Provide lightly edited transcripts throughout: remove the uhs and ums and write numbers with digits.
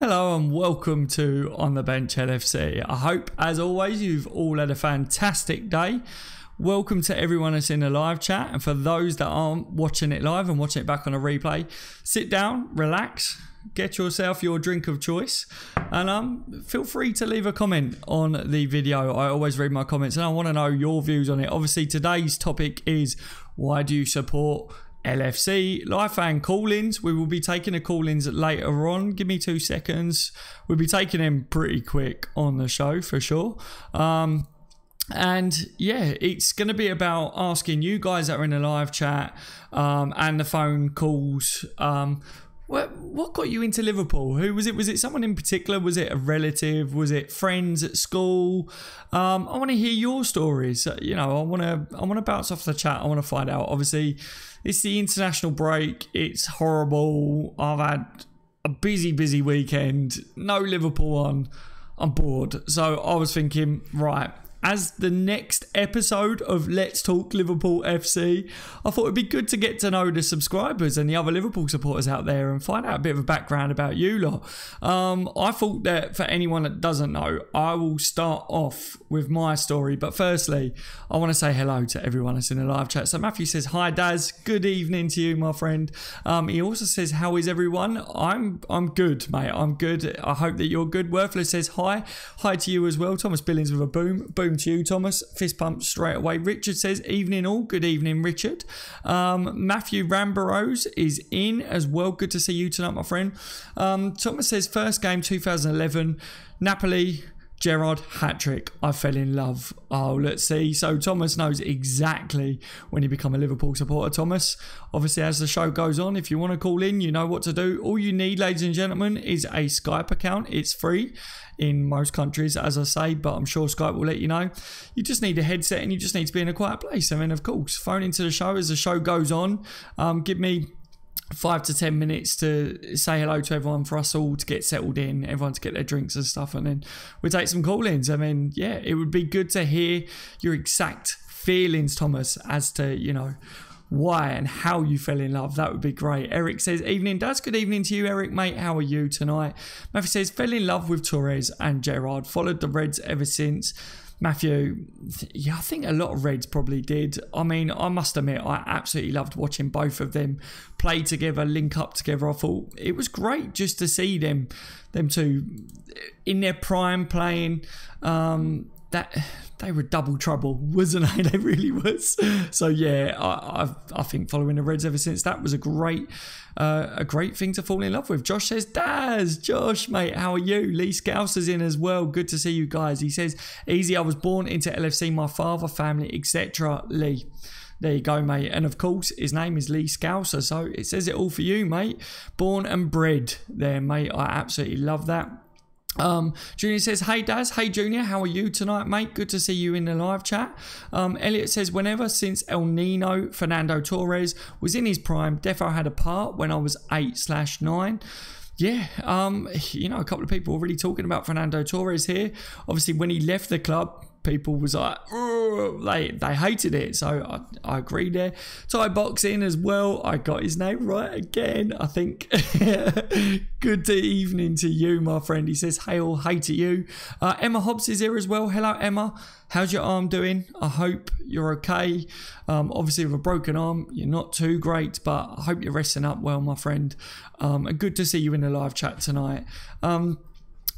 Hello and welcome to On the Bench LFC. I hope, as always, you've all had a fantastic day. Welcome to everyone that's in the live chat, and for those that aren't watching it live and watching it back on a replay, sit down, relax, get yourself your drink of choice, and feel free to leave a comment on the video. I always read my comments and I want to know your views on it. Obviously, today's topic is why do you support LFC? Live fan call-ins. We will be taking the call-ins later on. Give me 2 seconds. We'll be taking them pretty quick on the show for sure. And yeah, it's going to be about asking you guys that are in the live chat and the phone calls. What got you into Liverpool? Who was it? Was it someone in particular? Was it a relative? Was it friends at school? I want to hear your stories. You know, I want to bounce off the chat. I want to find out. Obviously, it's the international break. It's horrible. I've had a busy weekend. No Liverpool on. I'm bored. So I was thinking, right, as the next episode of Let's Talk Liverpool FC, I thought it'd be good to get to know the subscribers and the other Liverpool supporters out there and find out a bit of a background about you lot. I thought that for anyone that doesn't know, I will start off with my story. But firstly, I want to say hello to everyone that's in the live chat. So Matthew says, hi Daz, good evening to you, my friend. He also says, how is everyone? I'm good, mate. I'm good. I hope that you're good. Worthless says, hi to you as well. Thomas Billings with a boom to you, Thomas. Fist pump straight away. Richard says, evening all. Good evening, Richard. Matthew Ramboros is in as well. Good to see you tonight, my friend. Thomas says, first game 2011, Napoli, Gerrard hat-trick. I fell in love. Oh, let's see. So Thomas knows exactly when you become a Liverpool supporter, Thomas. Obviously, as the show goes on, if you want to call in, you know what to do. All you need, ladies and gentlemen, is a Skype account. It's free in most countries, as I say, but I'm sure Skype will let you know. You just need a headset and you just need to be in a quiet place. And then, of course, phone into the show as the show goes on. Give me 5 to 10 minutes to say hello to everyone, for us all to get settled in, everyone to get their drinks and stuff, and then we'll take some call-ins. I mean, yeah, it would be good to hear your exact feelings, Thomas, as to, you know, why and how you fell in love. That would be great. Eric says, evening, Daz. Good evening to you, Eric, mate. How are you tonight? Matthew says, fell in love with Torres and Gerrard. Followed the Reds ever since. Matthew, yeah, I think a lot of Reds probably did. I mean, I must admit, I absolutely loved watching both of them play together, link up together. I thought it was great just to see them two in their prime playing. That they were double trouble, wasn't they? They really was. So yeah, I think following the Reds ever since, that was a great thing to fall in love with. Josh says, Daz, Josh, mate, how are you? Lee Scouse is in as well. Good to see you guys. He says, easy, I was born into LFC, my father, family, etc. Lee. There you go, mate. And of course, his name is Lee Scouser, so it says it all for you, mate. Born and bred there, mate. I absolutely love that. Junior says, hey Daz, hey Junior, how are you tonight, mate? Good to see you in the live chat. Elliot says, whenever since El Nino Fernando Torres was in his prime, defo had a part when I was 8/9. Yeah, you know, a couple of people already talking about Fernando Torres here. Obviously, when he left the club, people was like, they hated it. So I agree there. Ty Box in as well. I got his name right again, I think. Good evening to you, my friend. He says, hey all, hey to you. Emma Hobbs is here as well. Hello, Emma. How's your arm doing? I hope you're okay. Obviously, with a broken arm, you're not too great, but I hope you're resting up well, my friend. And good to see you in the live chat tonight.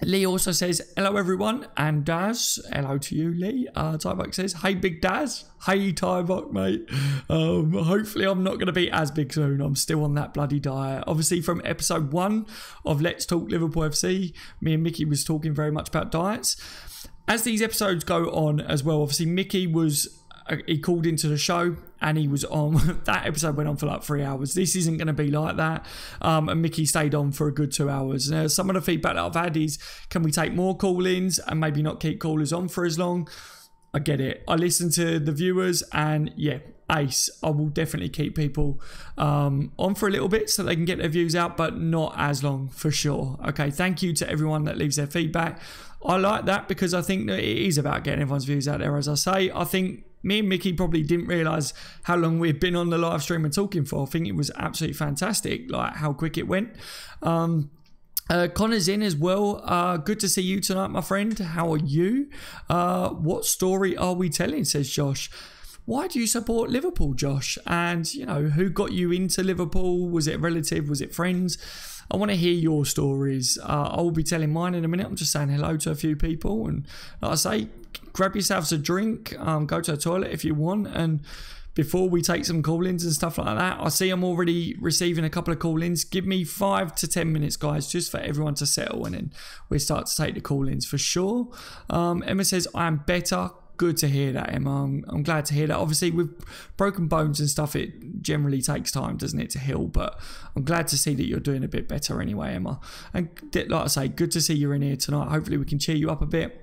Lee also says, hello everyone, and Daz, hello to you, Lee. Tybuck says, hey big Daz, hey Tybuck, mate. Hopefully I'm not going to be as big soon. I'm still on that bloody diet. Obviously from episode 1 of Let's Talk Liverpool FC, me and Mickey was talking very much about diets. As these episodes go on as well, obviously Mickey he called into the show and he was on. That episode went on for like 3 hours. This isn't going to be like that. And Mickey stayed on for a good 2 hours. Now, some of the feedback that I've had is, can we take more call-ins and maybe not keep callers on for as long? I get it. I listen to the viewers and yeah, ace. I will definitely keep people on for a little bit so they can get their views out, but not as long for sure. Okay, thank you to everyone that leaves their feedback. I like that because I think that it is about getting everyone's views out there. As I say, I think me and Mickey probably didn't realise how long we've been on the live stream and talking for. I think it was absolutely fantastic, like how quick it went. Connor's in as well. Good to see you tonight, my friend. How are you? What story are we telling, says Josh. Why do you support Liverpool, Josh? And, you know, who got you into Liverpool? Was it a relative? Was it friends? I want to hear your stories. I will be telling mine in a minute. I'm just saying hello to a few people. And like I say, grab yourselves a drink. Go to the toilet if you want. And before we take some call-ins and stuff like that, I see I'm already receiving a couple of call-ins. Give me 5 to 10 minutes, guys, just for everyone to settle. And then we start to take the call-ins for sure. Emma says, I am better. Good to hear that, Emma. I'm glad to hear that. Obviously, with broken bones and stuff, it generally takes time, doesn't it, to heal? But I'm glad to see that you're doing a bit better anyway, Emma. And like I say, good to see you're in here tonight. Hopefully, we can cheer you up a bit.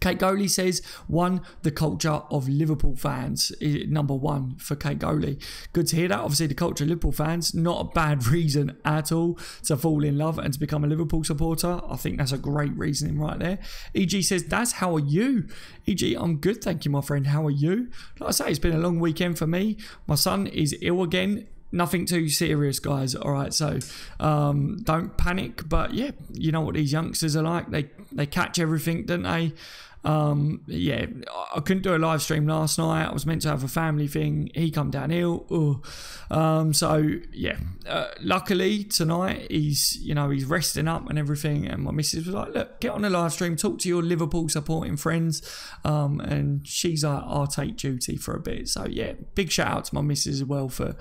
Kate Goley says, the culture of Liverpool fans is number 1 for Kate Goley. Good to hear that. Obviously, the culture of Liverpool fans, not a bad reason at all to fall in love and to become a Liverpool supporter. I think that's a great reasoning right there. EG says, Daz, how are you? EG, I'm good, thank you, my friend. How are you? Like I say, it's been a long weekend for me. My son is ill again. Nothing too serious, guys. All right, so don't panic. But yeah, you know what these youngsters are like. They catch everything, don't they? Yeah, I couldn't do a live stream last night. I was meant to have a family thing. He come down ill. So yeah, luckily tonight he's resting up and everything. And my missus was like, look, get on the live stream, talk to your Liverpool supporting friends. And she's like, I'll take duty for a bit. So yeah, big shout out to my missus as well for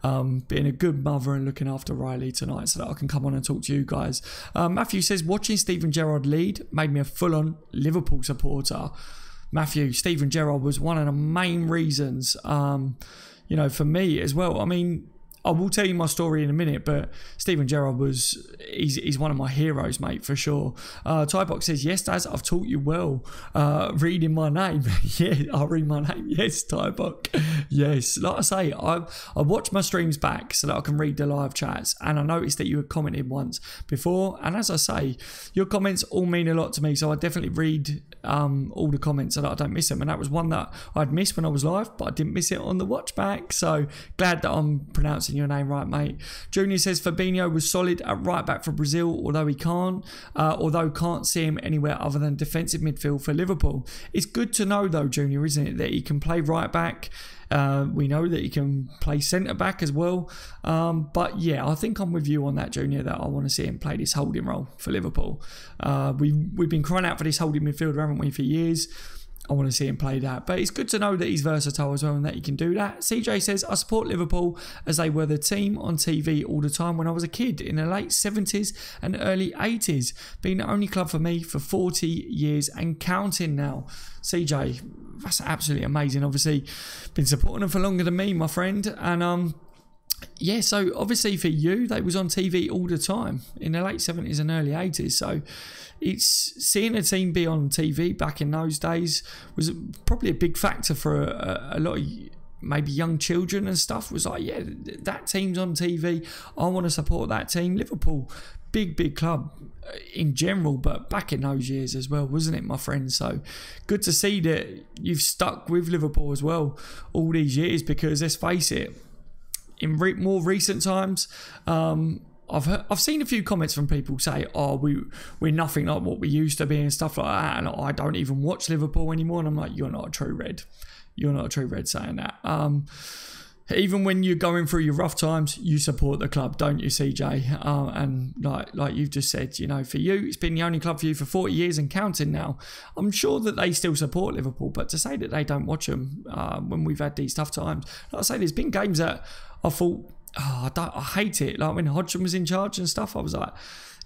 being a good mother and looking after Riley tonight so that I can come on and talk to you guys. Matthew says, watching Steven Gerrard lead made me a full-on Liverpool supporter. Matthew, Steven Gerrard was one of the main reasons, for me as well. I mean, I will tell you my story in a minute, but Steven Gerrard he's one of my heroes, mate, for sure. Tybox says, yes, Daz, I've taught you well. Reading my name. Yeah, I'll read my name. Yes, Tybox. Yes. Like I say, I watch my streams back so that I can read the live chats. And I noticed that you had commented once before. And as I say, your comments all mean a lot to me. So I definitely read all the comments so that I don't miss them. And that was one that I'd missed when I was live, but I didn't miss it on the watch back. So glad that I'm pronouncing your name right, mate. Junior says Fabinho was solid at right back for Brazil, although can't see him anywhere other than defensive midfield for Liverpool. It's good to know though, Junior, isn't it, that he can play right back. We know that he can play centre back as well. But yeah, I think I'm with you on that, Junior, that I want to see him play this holding role for Liverpool. We've been crying out for this holding midfielder, haven't we, for years. I want to see him play that. But it's good to know that he's versatile as well and that he can do that. CJ says, I support Liverpool as they were the team on TV all the time when I was a kid in the late 70s and early 80s. Being the only club for me for 40 years and counting now. CJ, that's absolutely amazing. Obviously, been supporting them for longer than me, my friend. And yeah, so obviously for you, they was on TV all the time in the late 70s and early 80s. So it's seeing a team be on TV back in those days was probably a big factor for a lot of maybe young children and stuff. Was like, yeah, that team's on TV. I want to support that team. Liverpool, big club in general, but back in those years as well, wasn't it, my friend? So good to see that you've stuck with Liverpool as well all these years, because let's face it, in more recent times, I've seen a few comments from people say, oh, we're nothing like what we used to be and stuff like that, and I don't even watch Liverpool anymore. And I'm like, you're not a true Red. You're not a true Red saying that. Even when you're going through your rough times, you support the club, don't you, CJ? And like you've just said, for you, it's been the only club for you for 40 years and counting now. I'm sure that they still support Liverpool, but to say that they don't watch them when we've had these tough times, like I say, there's been games that I thought, I hate it. Like when Hodgson was in charge and stuff, I was like,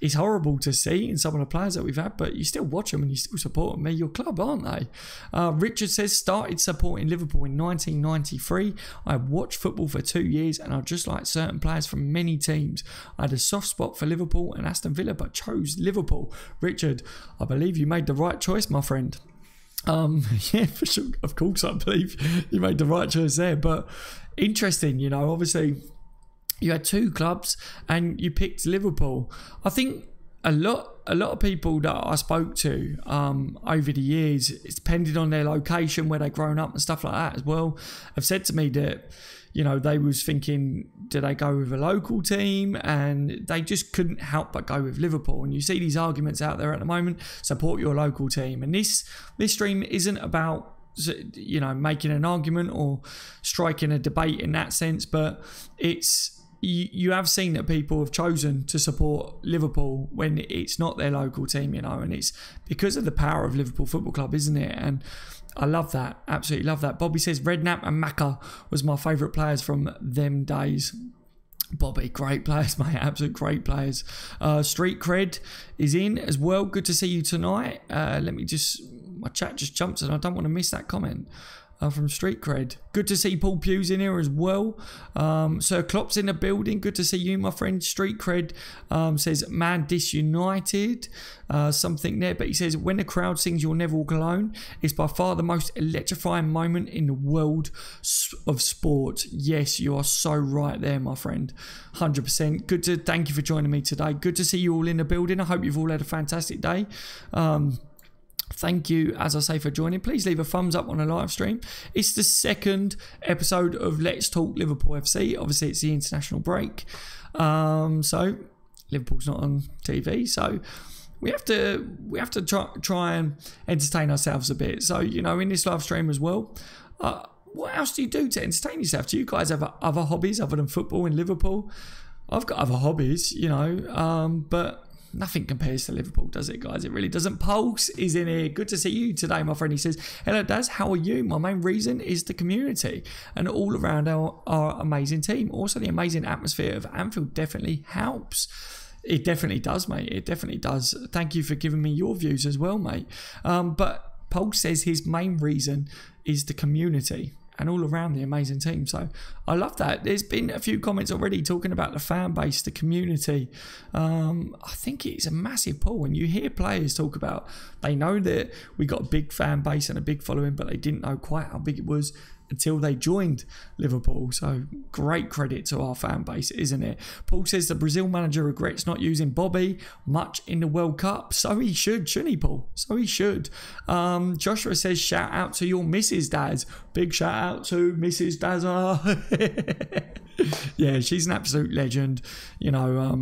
it's horrible to see in some of the players that we've had, but you still watch them and you still support them. They're your club, aren't they? Richard says, started supporting Liverpool in 1993. I watched football for 2 years and I just like certain players from many teams. I had a soft spot for Liverpool and Aston Villa, but chose Liverpool. Richard, I believe you made the right choice, my friend. Yeah, for sure. Of course, I believe you made the right choice there, but interesting, obviously you had two clubs and you picked Liverpool. I think a lot of people that I spoke to over the years, it's depending on their location, where they've grown up and stuff like that as well, have said to me that, you know, they was thinking, do they go with a local team? And they just couldn't help but go with Liverpool. And you see these arguments out there at the moment, support your local team. And this stream isn't about, you know, making an argument or striking a debate in that sense, but it's, you have seen that people have chosen to support Liverpool when it's not their local team, you know, and it's because of the power of Liverpool Football Club, isn't it? And I love that, absolutely love that. Bobby says Redknapp and Macca was my favourite players from them days. Bobby, great players, mate, absolute great players. Street Cred is in as well. Good to see you tonight. Let me just, my chat just jumped and I don't want to miss that comment. From Street Cred. Good to see Paul Pugh's in here as well. Sir Klopp's in the building. Good to see you, my friend. Street Cred says, man, disunited. Something there. But he says, when the crowd sings You'll Never Walk Alone, it's by far the most electrifying moment in the world of sport. Yes, you are so right there, my friend. 100%. Good to thank you for joining me today. Good to see you all in the building. I hope you've all had a fantastic day. Thank you, as I say, for joining. Please leave a thumbs up on the live stream. It's the second episode of Let's Talk Liverpool FC. Obviously, it's the international break. So Liverpool's not on TV. So we have to try and entertain ourselves a bit. So, you know, in this live stream as well, what else do you do to entertain yourself? Do you guys have other hobbies other than football in Liverpool? I've got other hobbies, you know, but nothing compares to Liverpool, does it, guys? It really doesn't. Pulse is in here. Good to see you today, my friend. He says, hello, Daz. How are you? My main reason is the community and all around our amazing team. Also, the amazing atmosphere of Anfield definitely helps. It definitely does, mate. It definitely does. Thank you for giving me your views as well, mate. But Pulse says his main reason is the community and all around the amazing team. So I love that. There's been a few comments already talking about the fan base, the community. I think it's a massive pull. When you hear players talk about, they know that we got a big fan base and a big following, but they didn't know quite how big it was until they joined Liverpool. So great credit to our fan base, isn't it? Paul says the Brazil manager regrets not using Bobby much in the World Cup. So he should, shouldn't he, Paul? So he should. Joshua says, shout out to your Mrs. Daz. Big shout out to Mrs. Dazza. Yeah, she's an absolute legend. You know,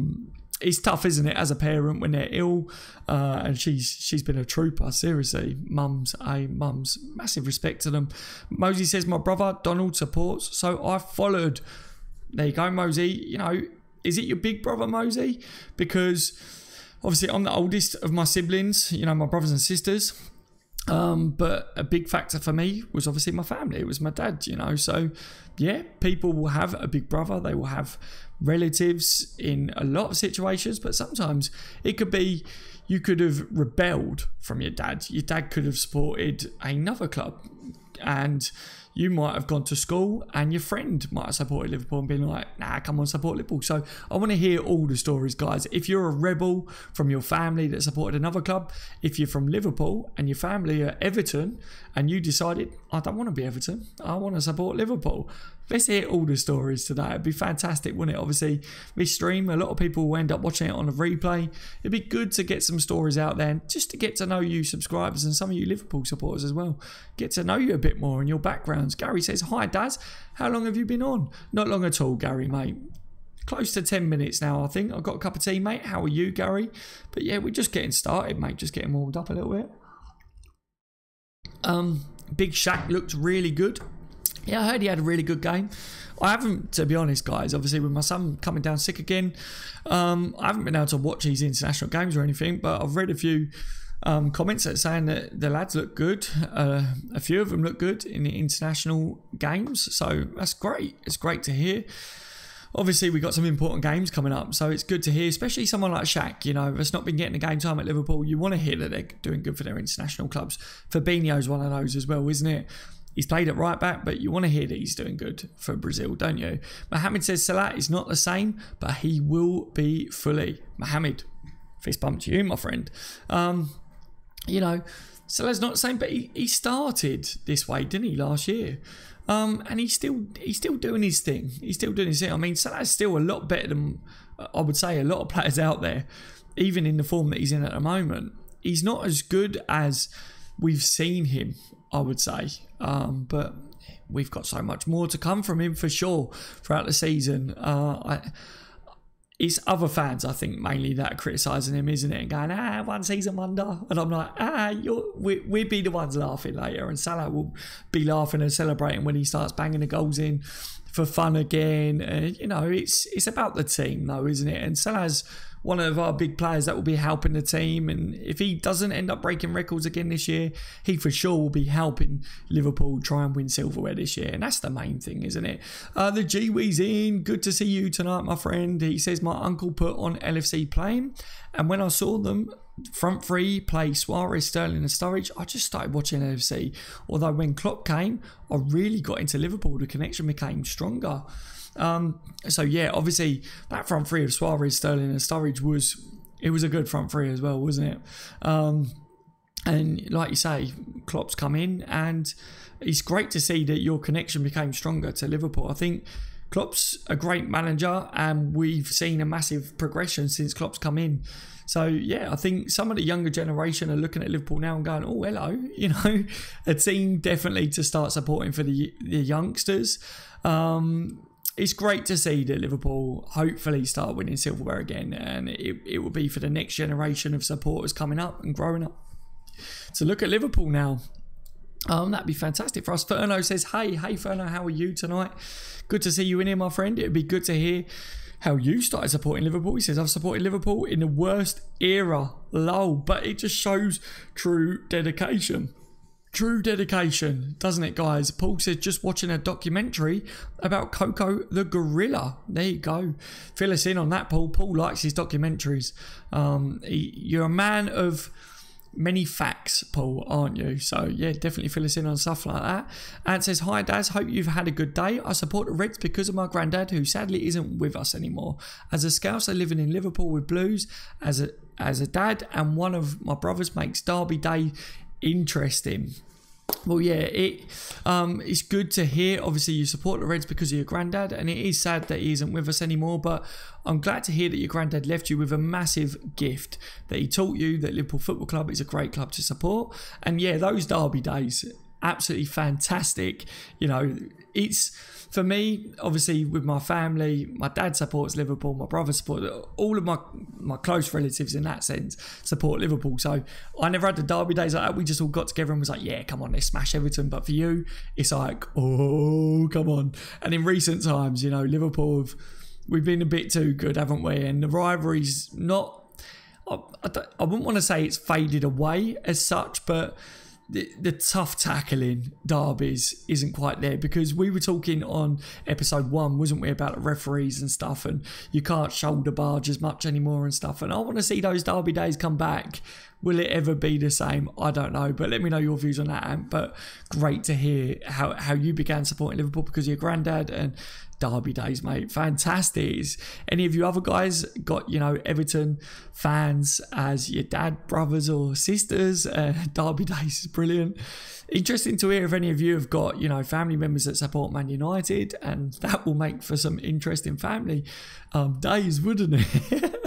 it's tough, isn't it, as a parent when they're ill, and she's been a trooper, seriously. Mums, massive respect to them. Mosey says, my brother Donald supports, so I followed. There you go, Mosey. You know, is it your big brother, Mosey? Because obviously I'm the oldest of my siblings, you know, my brothers and sisters. But a big factor for me was obviously my family. It was my dad, you know. So yeah, people will have a big brother. They will have relatives in a lot of situations, but sometimes it could be you could have rebelled from your dad. Your dad could have supported another club, and you might have gone to school and your friend might have supported Liverpool and been like, nah, come on, support Liverpool. So I want to hear all the stories, guys. If you're a rebel from your family that supported another club, if you're from Liverpool and your family are Everton and you decided, I don't want to be Everton, I want to support Liverpool. Let's hear all the stories today. It'd be fantastic, wouldn't it? Obviously, this stream, a lot of people will end up watching it on a replay. It'd be good to get some stories out there and just to get to know you subscribers and some of you Liverpool supporters as well. Get to know you a bit more and your backgrounds. Gary says, hi, Daz. How long have you been on? Not long at all, Gary, mate. Close to 10 minutes now, I think. I've got a cup of tea, mate. How are you, Gary? But yeah, we're just getting started, mate. Just getting warmed up a little bit. Big Shaq looked really good. Yeah, I heard he had a really good game. I haven't, to be honest, guys, obviously with my son coming down sick again, I haven't been able to watch these international games or anything, but I've read a few comments that are saying that the lads look good. A few of them look good in the international games, so that's great. It's great to hear. Obviously, we've got some important games coming up, so it's good to hear, especially someone like Shaq, you know, that's not been getting the game time at Liverpool. You want to hear that they're doing good for their international clubs. Fabinho's one of those as well, isn't it? He's played at right back, but you want to hear that he's doing good for Brazil, don't you? Mohamed says Salah is not the same, but he will be fully. Mohamed, fist bump to you, my friend. You know, Salah's not the same, but he started this way, didn't he, last year? And he's still doing his thing. He's still doing his thing. I mean, Salah's still a lot better than, I would say, a lot of players out there even in the form that he's in at the moment, he's not as good as we've seen him, I would say. But we've got so much more to come from him for sure throughout the season. It's other fans, I think, mainly that are criticising him, isn't it? And going, one season wonder. And I'm like, we'll be the ones laughing later. And Salah will be laughing and celebrating when he starts banging the goals in for fun again. You know, it's about the team, though, isn't it? And Salah's one of our big players that will be helping the team. And if he doesn't end up breaking records again this year, he for sure will be helping Liverpool try and win silverware this year. And that's the main thing, isn't it? The Gwee's in. Good to see you tonight, my friend. He says, my uncle put on LFC playing. And when I saw them front three play Suarez, Sterling and Sturridge, I just started watching LFC. Although when Klopp came, I really got into Liverpool. The connection became stronger. So yeah, obviously that front three of Suarez, Sterling and Sturridge was a good front three as well, wasn't it? And like you say, Klopp's come in, and it's great to see that your connection became stronger to Liverpool. I think Klopp's a great manager, and we've seen a massive progression since Klopp's come in. So yeah, I think some of the younger generation are looking at Liverpool now and going, oh, hello, you know, a team definitely to start supporting for the youngsters. It's great to see that Liverpool hopefully start winning silverware again, and it will be for the next generation of supporters coming up and growing up. So look at Liverpool now. That'd be fantastic for us. Ferno says, hey Ferno, how are you tonight? Good to see you in here, my friend. It'd be good to hear how you started supporting Liverpool. He says, I've supported Liverpool in the worst era, lol, but it just shows true dedication. True dedication, doesn't it, guys? Paul says, just watching a documentary about Coco the gorilla. There you go. Fill us in on that, Paul. Paul likes his documentaries. You're a man of many facts, Paul, aren't you? So, yeah, definitely fill us in on stuff like that. And it says, hi, Daz. Hope you've had a good day. I support the Reds because of my granddad, who sadly isn't with us anymore. As a Scouser living in Liverpool with Blues, as a dad, and one of my brothers makes Derby Day interesting. Well, yeah, it's good to hear. Obviously, you support the Reds because of your granddad, and it is sad that he isn't with us anymore, but I'm glad to hear that your granddad left you with a massive gift, that he taught you that Liverpool Football Club is a great club to support. And yeah, those Derby days, absolutely fantastic. You know, it's, for me, obviously with my family, my dad supports Liverpool, my brother supports, all of my close relatives in that sense support Liverpool. So I never had the Derby days like that. We just all got together and was like, yeah, come on, let's smash Everton. But for you, it's like, oh, come on. And in recent times, you know, Liverpool, we've been a bit too good, haven't we? And the rivalry's not, I wouldn't want to say it's faded away as such, but the tough tackling derbies isn't quite there, because we were talking on episode 1, wasn't we, about the referees and stuff, and you can't shoulder barge as much anymore and stuff, and I want to see those derby days come back. Will it ever be the same? I don't know, but let me know your views on that, Ant. But great to hear how you began supporting Liverpool because of your granddad, and Derby days, mate. Fantastic. Any of you other guys got, you know, Everton fans as your dad, brothers or sisters? Derby days is brilliant. Interesting to hear if any of you have got, you know, family members that support Man United, and that will make for some interesting family days, wouldn't it?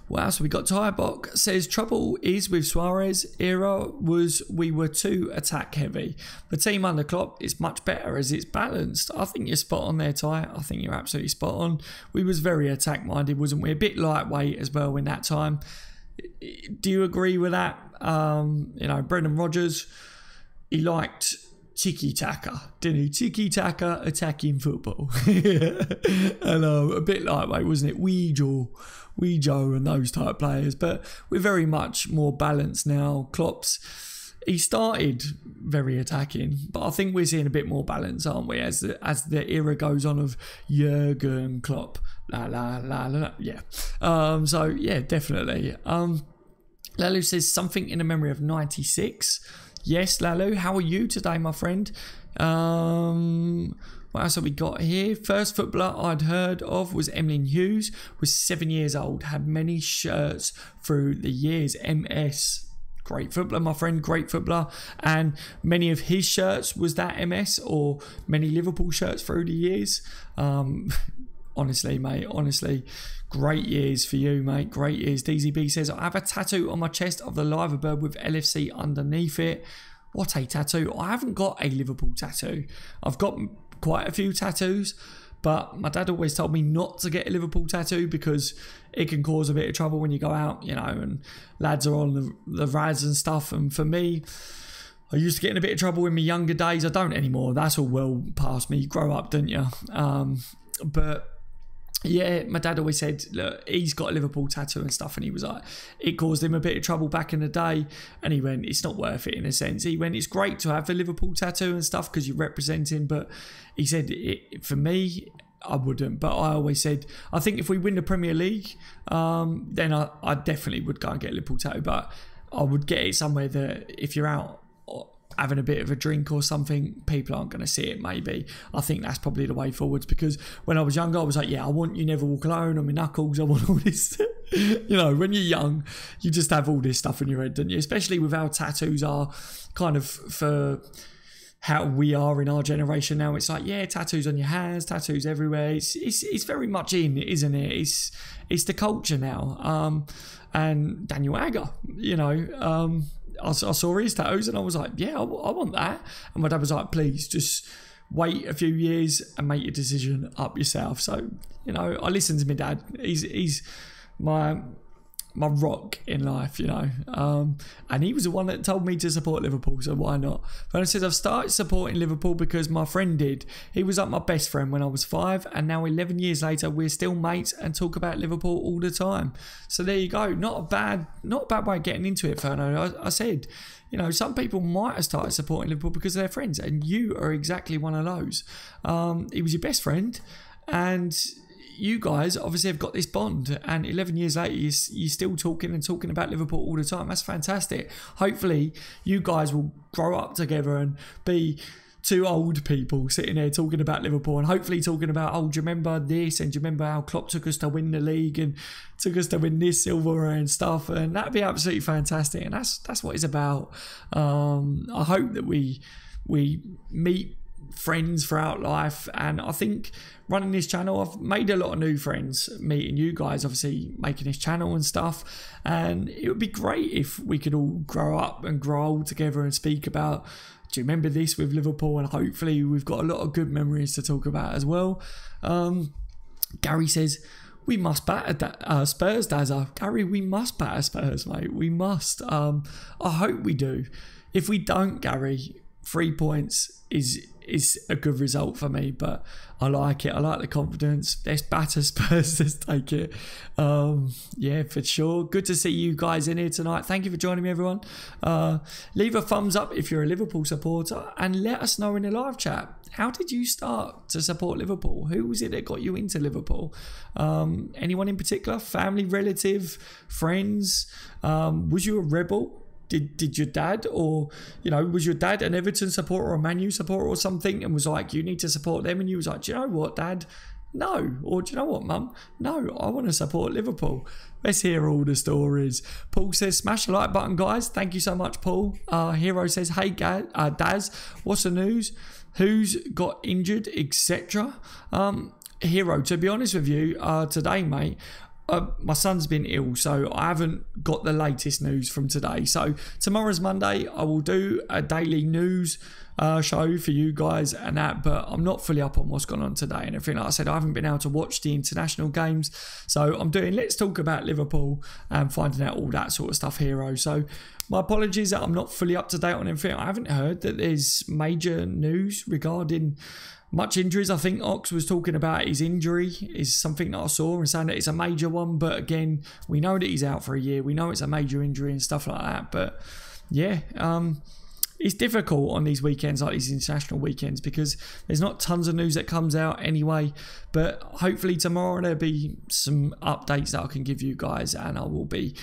What else we got? Tyrebok says, trouble is with Suarez era was we were too attack heavy. The team under Klopp is much better as it's balanced. I think you're spot on there, Ty. I think you're absolutely spot on. We was very attack minded, wasn't we? A bit lightweight as well in that time. Do you agree with that? You know, Brendan Rodgers, he liked tiki-taka, didn't he? Tiki-taka attacking football. And a bit lightweight, wasn't it? Wee Joe and those type players, but we're very much more balanced now. He started very attacking, but I think we're seeing a bit more balance, aren't we, as the era goes on of Jurgen Klopp. Yeah. So yeah, definitely. Lalu says something in the memory of 96. Yes, Lalu, how are you today, my friend? What else have we got here? First footballer I'd heard of was Emlyn Hughes, was 7 years old, had many shirts through the years. MS, great footballer, my friend, great footballer. And many of his shirts was that MS, or many Liverpool shirts through the years. honestly, mate, honestly, great years for you, mate. Great years. DZB says, I have a tattoo on my chest of the Liver bird with LFC underneath it. What a tattoo. I haven't got a Liverpool tattoo. I've got quite a few tattoos, but my dad always told me not to get a Liverpool tattoo because it can cause a bit of trouble when you go out, you know, and lads are on the rads and stuff. And for me, I used to get in a bit of trouble in my younger days. I don't anymore. That's all well past me. You grow up, don't you? But yeah, my dad always said, look, he's got a Liverpool tattoo and stuff, and he was like, it caused him a bit of trouble back in the day, and he went, it's not worth it in a sense. He went, it's great to have a Liverpool tattoo and stuff because you're representing, but he said, for me, I wouldn't. But I always said, I think if we win the Premier League, then I definitely would go and get a Liverpool tattoo, but I would get it somewhere that if you're out having a bit of a drink or something, people aren't going to see it. Maybe I think that's probably the way forwards, because when I was younger I was like, yeah, I want You Never Walk Alone on my knuckles, I want all this. You know, when you're young you just have all this stuff in your head, don't you? Especially with how tattoos are kind of for how we are in our generation now. It's like, yeah, tattoos on your hands, tattoos everywhere. It's very much in, isn't it? It's the culture now. And Daniel Agger, you know, I saw his tattoos and I was like, yeah, I want that. And my dad was like, please just wait a few years and make your decision up yourself. So, you know, I listen to my dad. He's my rock in life, you know. And he was the one that told me to support Liverpool, so why not? But says, I've started supporting Liverpool because my friend did. He was like my best friend when I was 5, and now 11 years later we're still mates and talk about Liverpool all the time. So there you go. Not a bad way of getting into it, Ferno. I said, you know, some people might have started supporting Liverpool because of their friends, and you are exactly one of those. He was your best friend, and you guys obviously have got this bond, and 11 years later you're still talking about Liverpool all the time. That's fantastic. Hopefully you guys will grow up together and be two old people sitting there talking about Liverpool, and hopefully talking about, oh, do you remember this, and do you remember how Klopp took us to win the league and took us to win this silverware and stuff, and that'd be absolutely fantastic. And that's what it's about. I hope that we meet friends throughout life, and I think running this channel I've made a lot of new friends, meeting you guys, obviously making this channel and stuff, and it would be great if we could all grow up and grow old together and speak about, do you remember this with Liverpool, and hopefully we've got a lot of good memories to talk about as well. Gary says, we must batter Spurs, Dazza. Gary, we must batter Spurs, mate. We must. I hope we do. If we don't, Gary, 3 points is a good result for me, but I like it. I like the confidence. Let's batter Spurs. Let's take it. Yeah, for sure. Good to see you guys in here tonight. Thank you for joining me, everyone. Leave a thumbs up if you're a Liverpool supporter, and let us know in the live chat, how did you start to support Liverpool? Who was it that got you into Liverpool? Anyone in particular? Family, relative, friends? Was you a rebel? Did your dad, or, you know, was your dad an Everton supporter or a Man U supporter or something, and was like, you need to support them, and you was like, do you know what, Dad? No. Or do you know what, Mum? No, I want to support Liverpool. Let's hear all the stories. Paul says, smash the like button, guys. Thank you so much, Paul. Hero says, hey, Daz, what's the news? Who's got injured, etc.? Hero, to be honest with you, today, mate, my son's been ill, so I haven't got the latest news from today. So tomorrow's Monday, I will do a daily news show for you guys and that, but I'm not fully up on what's gone on today and everything. Like I said, I haven't been able to watch the international games, so I'm doing Let's Talk About Liverpool and finding out all that sort of stuff, Hero. So my apologies that I'm not fully up to date on everything. I haven't heard that there's major news regarding much injuries. I think Ox was talking about his injury is something that I saw and saying that it's a major one, but again, we know that he's out for a year. We know it's a major injury and stuff like that, but yeah, it's difficult on these weekends, like these international weekends, because there's not tons of news that comes out anyway, but hopefully tomorrow there'll be some updates that I can give you guys, and I will be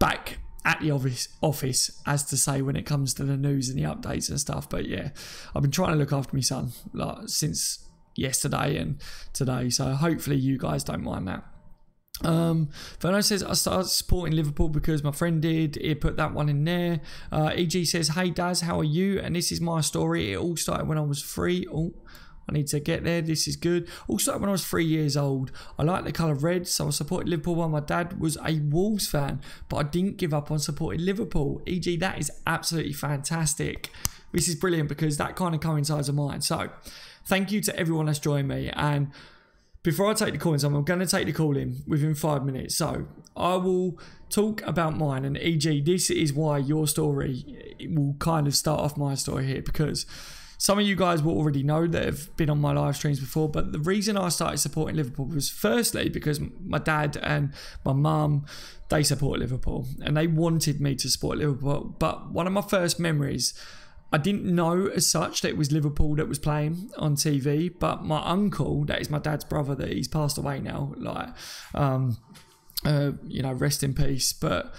back at the office, as to say, when it comes to the news and the updates and stuff. But yeah, I've been trying to look after my son like since yesterday and today, so hopefully you guys don't mind that. Verno says, I started supporting Liverpool because my friend did. He put that one in there. EG says, hey Daz, how are you? And this is my story. It all started when I was 3. Oh, I need to get there. This is good. Also, when I was 3 years old, I liked the colour red, so I supported Liverpool while my dad was a Wolves fan, but I didn't give up on supporting Liverpool. E.g., that is absolutely fantastic. This is brilliant because that kind of coincides with mine. So, thank you to everyone that's joined me. And before I take the call in, I'm going to take the call in within 5 minutes. So, I will talk about mine. And e.g., this is why your story will kind of start off my story here, because some of you guys will already know that have been on my live streams before, but the reason I started supporting Liverpool was firstly because my dad and my mum, they support Liverpool and they wanted me to support Liverpool. But one of my first memories, I didn't know as such that it was Liverpool that was playing on TV, but my uncle, that is my dad's brother, that he's passed away now, like, you know, rest in peace, but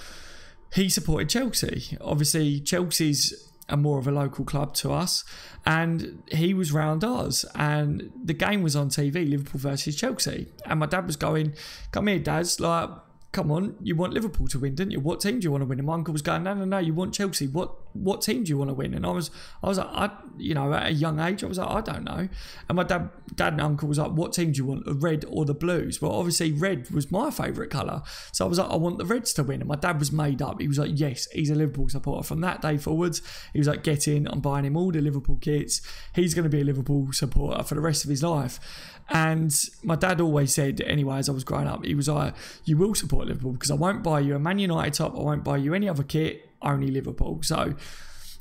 he supported Chelsea. Obviously, Chelsea's are more of a local club to us, and he was round ours, and the game was on TV, Liverpool versus Chelsea, and my dad was going, come here, Dad, like, come on, you want Liverpool to win, didn't you? What team do you want to win? And my uncle was going, no, you want Chelsea. What team do you want to win? And I was like, you know, at a young age, I was like, I don't know. And my dad and uncle was like, what team do you want, the red or the blues? Well, obviously red was my favourite colour. So I was like, I want the Reds to win. And my dad was made up. He was like, yes, he's a Liverpool supporter. From that day forwards, he was like, get in, I'm buying him all the Liverpool kits. He's going to be a Liverpool supporter for the rest of his life. And my dad always said, anyway, as I was growing up, he was like, you will support Liverpool because I won't buy you a Man United top, I won't buy you any other kit, only Liverpool. So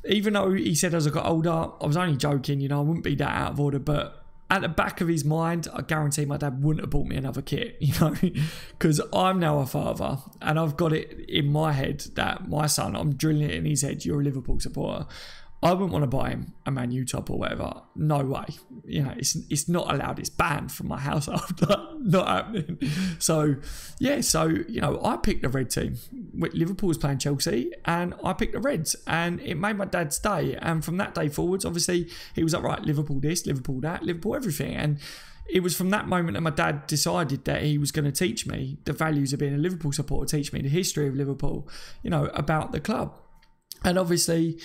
even though he said as I got older, I was only joking, you know, I wouldn't be that out of order, but at the back of his mind, I guarantee my dad wouldn't have bought me another kit, you know, because I'm now a father and I've got it in my head that my son, I'm drilling it in his head, you're a Liverpool supporter. I wouldn't want to buy him a Man U top or whatever. No way. You know, it's not allowed. It's banned from my household. Not happening. So, yeah. So, you know, I picked the red team. Liverpool was playing Chelsea and I picked the Reds. And it made my dad's day. And from that day forwards, obviously, he was like, right, Liverpool this, Liverpool that, Liverpool everything. And it was from that moment that my dad decided that he was going to teach me the values of being a Liverpool supporter, teach me the history of Liverpool, you know, about the club. And obviously,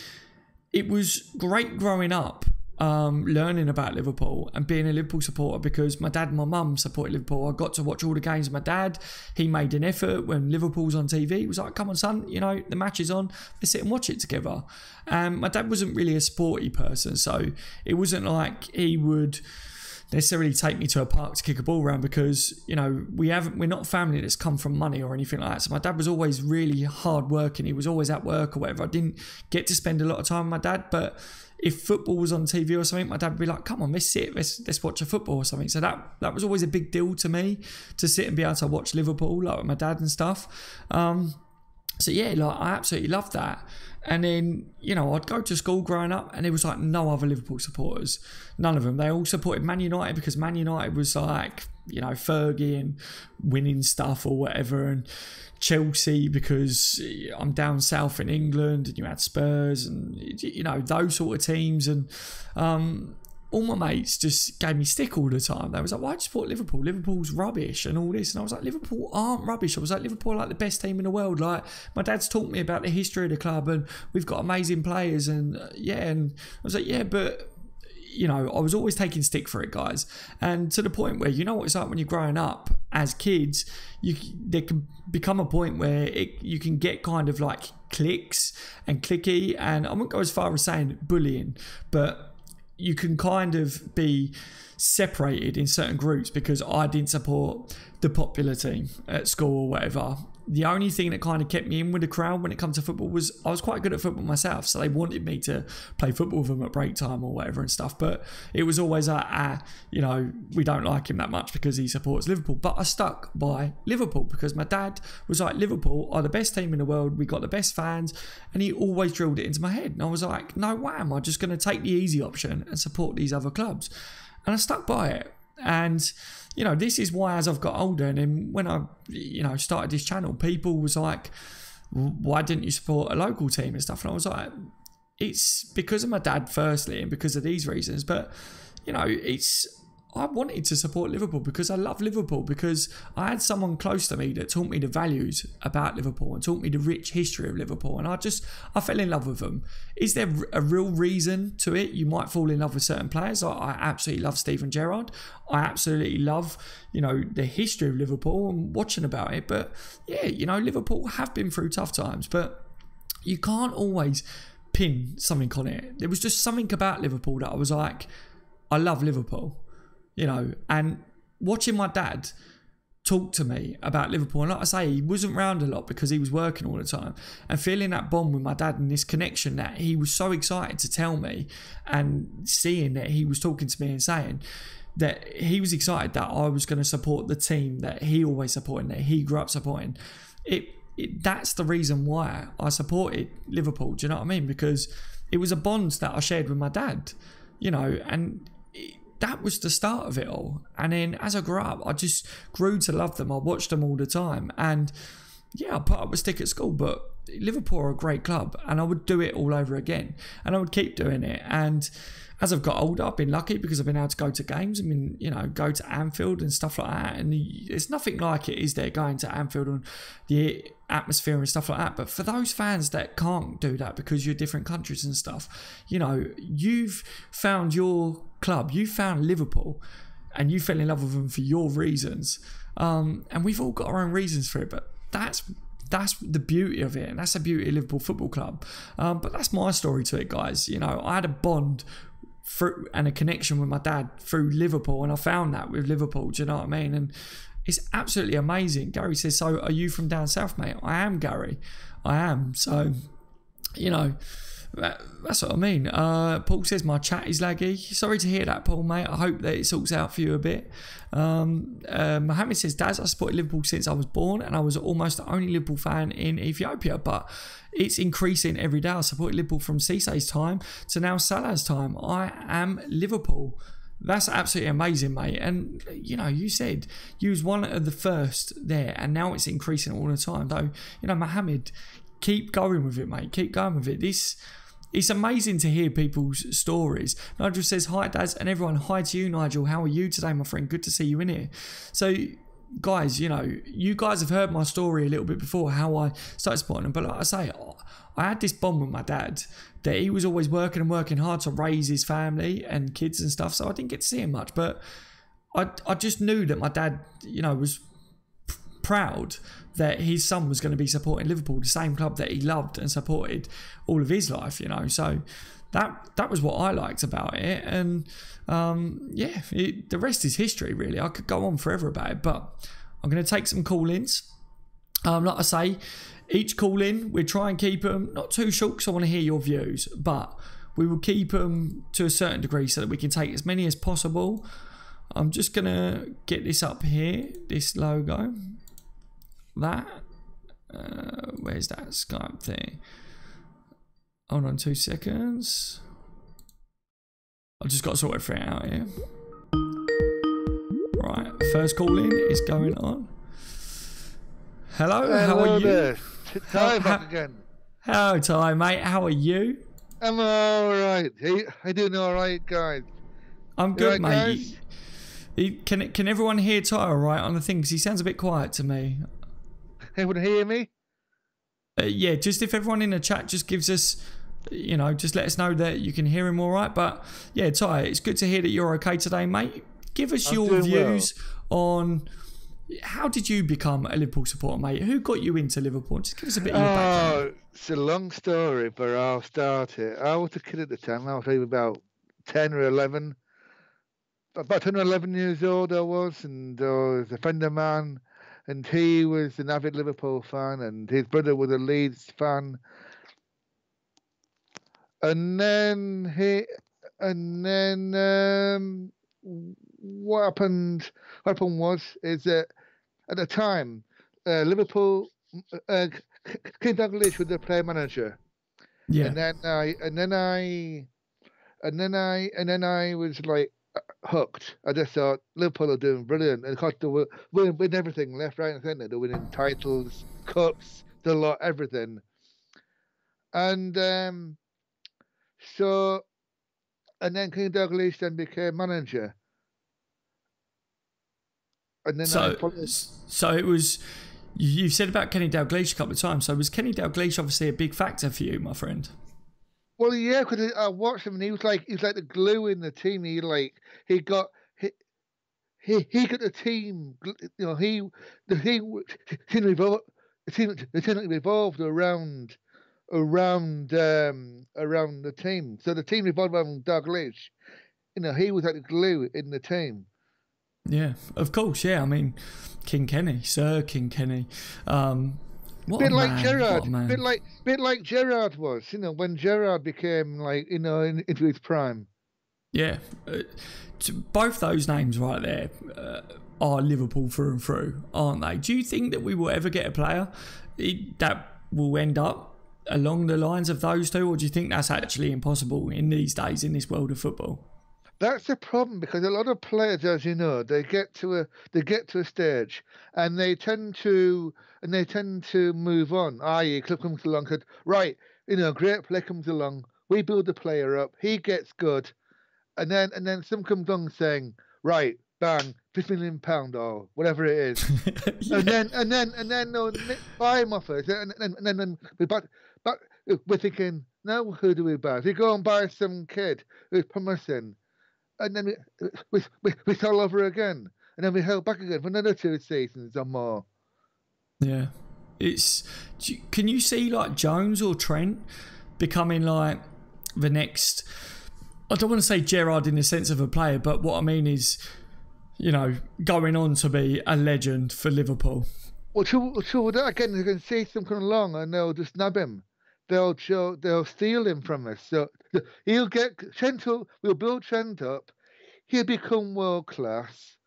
it was great growing up, learning about Liverpool and being a Liverpool supporter because my dad and my mum supported Liverpool. I got to watch all the games with my dad. He made an effort when Liverpool's on TV. He was like, come on, son, you know, the match is on. Let's sit and watch it together. And my dad wasn't really a sporty person, so it wasn't like he would necessarily take me to a park to kick a ball around because, you know, we're not a family that's come from money or anything like that. So my dad was always really hard working. He was always at work or whatever. I didn't get to spend a lot of time with my dad, but if football was on TV or something, my dad would be like, come on, let's sit, let's watch a football or something. So that was always a big deal to me, to sit and be able to watch Liverpool, like with my dad and stuff. So yeah, like I absolutely loved that. And then, you know, I'd go to school growing up and there was like no other Liverpool supporters. None of them. They all supported Man United because Man United was like, you know, Fergie and winning stuff or whatever. And Chelsea because I'm down south in England and you had Spurs and, you know, those sort of teams. And all my mates just gave me stick all the time. They was like, why do you support Liverpool? Liverpool's rubbish and all this. And I was like, Liverpool aren't rubbish. I was like, Liverpool are like the best team in the world. Like, my dad's taught me about the history of the club and we've got amazing players. And yeah, and I was like, yeah, but, you know, I was always taking stick for it, guys. And to the point where, you know what it's like when you're growing up as kids, there can become a point where you can get kind of like cliques and clicky. And I wouldn't go as far as saying bullying, but you can kind of be separated in certain groups because I didn't support the popular team at school or whatever. The only thing that kind of kept me in with the crowd when it comes to football was I was quite good at football myself, so they wanted me to play football with them at break time or whatever and stuff. But it was always like, you know, we don't like him that much because he supports Liverpool. But I stuck by Liverpool because my dad was like, Liverpool are the best team in the world, we got the best fans, and he always drilled it into my head. And I was like, no way am I just going to take the easy option and support these other clubs. And I stuck by it. And, you know, this is why as I've got older and then when I, you know, started this channel, people was like, why didn't you support a local team and stuff? And I was like, it's because of my dad firstly and because of these reasons. But, you know, it's I wanted to support Liverpool because I love Liverpool, because I had someone close to me that taught me the values about Liverpool and taught me the rich history of Liverpool, and I fell in love with them. Is there a real reason to it? You might fall in love with certain players. I absolutely love Steven Gerrard. I absolutely love, the history of Liverpool and watching about it. But yeah, Liverpool have been through tough times, but you can't always pin something on it. There was just something about Liverpool that I was like, I love Liverpool. And watching my dad talk to me about Liverpool, and like I say, he wasn't around a lot because he was working all the time, and feeling that bond with my dad and this connection that he was so excited to tell me, and seeing that he was talking to me and saying that he was excited that I was going to support the team that he always supported, that he grew up supporting. That's the reason why I supported Liverpool. Do you know what I mean? Because it was a bond that I shared with my dad, and that was the start of it all. And then as I grew up, I just grew to love them. I watched them all the time. And yeah, I put up a stick at school, but Liverpool are a great club, and I would do it all over again. And I would keep doing it. And as I've got older, I've been lucky because I've been able to go to games. I mean, go to Anfield and stuff like that. And there's nothing like it, is there, going to Anfield and the atmosphere and stuff like that. But for those fans that can't do that because you're different countries and stuff, you've found your club, you found Liverpool, and you fell in love with them for your reasons. And we've all got our own reasons for it, but that's the beauty of it, and that's the beauty of Liverpool Football Club. But that's my story to it, guys. I had a bond and a connection with my dad through Liverpool, and I found that with Liverpool. Do you know what I mean? And it's absolutely amazing. Gary says, so are you from down south, mate? I am, Gary. I am. So, that's what I mean. Paul says my chat is laggy. Sorry to hear that, Paul, mate. I hope that it sorts out for you a bit. Mohammed says, Daz, I supported Liverpool since I was born, and I was almost the only Liverpool fan in Ethiopia, but it's increasing every day. I supported Liverpool from Cisse's time to now Salah's time. I am Liverpool. That's absolutely amazing, mate. And, you said you was one of the first there, and now it's increasing all the time. Though, Mohammed, keep going with it, mate. Keep going with it. It's amazing to hear people's stories. Nigel says, hi, Daz, and everyone. Hi to you, Nigel. How are you today, my friend? Good to see you in here. So, guys, you guys have heard my story a little bit before, how I started supporting them. But like I say, I had this bond with my dad that he was always working and working hard to raise his family and kids and stuff. So I didn't get to see him much. But I just knew that my dad, was proud that his son was going to be supporting Liverpool, the same club that he loved and supported all of his life, So that was what I liked about it. And the rest is history, really. I could go on forever about it, but I'm going to take some call-ins. Like I say, each call-in, we try and keep them not too short because I want to hear your views, but we will keep them to a certain degree so that we can take as many as possible. I'm just going to get this up here, this logo. Where's that Skype thing? Hold on 2 seconds. I've just got to sort everything out here. Right, first call in is going on. Hello, how are you? There. Ty back again. Hello, Ty, mate. How are you? I'm alright. Hey, I doing alright, guys. I'm good, right, mate. Can everyone hear Ty all right on the thing? Because he sounds a bit quiet to me. Everyone hear me? Yeah, just if everyone in the chat just gives us, just let us know that you can hear him all right. But yeah, Ty, it's good to hear that you're okay today, mate. Give us your views on how did you become a Liverpool supporter, mate? Who got you into Liverpool? Just give us a bit of your background. It's a long story, but I'll start it. I was a kid at the time. I was maybe about 10 or 11. About 10 or 11 years old I was, and there was a friend of mine, and he was an avid Liverpool fan, and his brother was a Leeds fan. And then what happened is that at the time, Liverpool, King Dalglish was the player manager. Yeah. And then I was like hooked. I just thought Liverpool are doing brilliant, and because they were winning everything left, right, and centre. They're winning titles, cups, the lot, everything. And then King Dalglish then became manager, And then so it was. You've said about Kenny Dalglish a couple of times. So was Kenny Dalglish obviously a big factor for you, my friend? Well, yeah, because I watched him and he was like the glue in the team. He got the team. You know, the team revolved around the team. So the team revolved around Dalglish. You know, he was like the glue in the team. Yeah, of course. Yeah, I mean, Sir King Kenny. Bit like Gerrard, bit like Gerrard was, you know, when Gerrard became like, you know, into his prime. Yeah, both those names right there are Liverpool through and through, aren't they? Do you think that we will ever get a player that will end up along the lines of those two, or do you think that's actually impossible in these days in this world of football? That's the problem, because a lot of players, as you know, they get to a stage and they tend to move on. I.e., club comes along, said, right, you know, great player comes along, we build the player up, he gets good, and then some comes along saying, right, bang, £50 million or whatever it is, yeah. and then they'll buy him offers, and then we're thinking, now who do we buy? If you go and buy some kid who's promising, and then we start over again, and then we held back again for another 2 seasons or more. Yeah, can you see like Jones or Trent becoming like the next? I don't want to say Gerrard in the sense of a player, but what I mean is, you know, going on to be a legend for Liverpool. Well, true that again, you can see them coming along and they'll just nab him. They'll steal him from us. So he'll get Trent. We'll build Trent up. He'll become world class,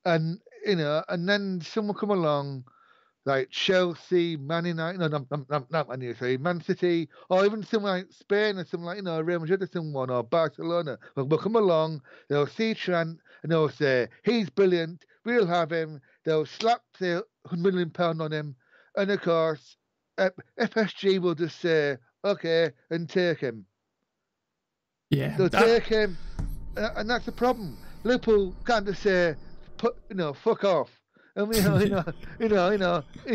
and you know, and then someone come along like Chelsea, Man United, not Man United, Man City, or even someone like Spain or something like, you know, Real Madrid or someone, or Barcelona. Will come along. They'll see Trent and they'll say he's brilliant. We'll have him. They'll slap say £100 million on him, and of course, FSG will just say, okay, and take him. Yeah, they'll take him, and that's the problem. Liverpool can't just say, fuck off. And he's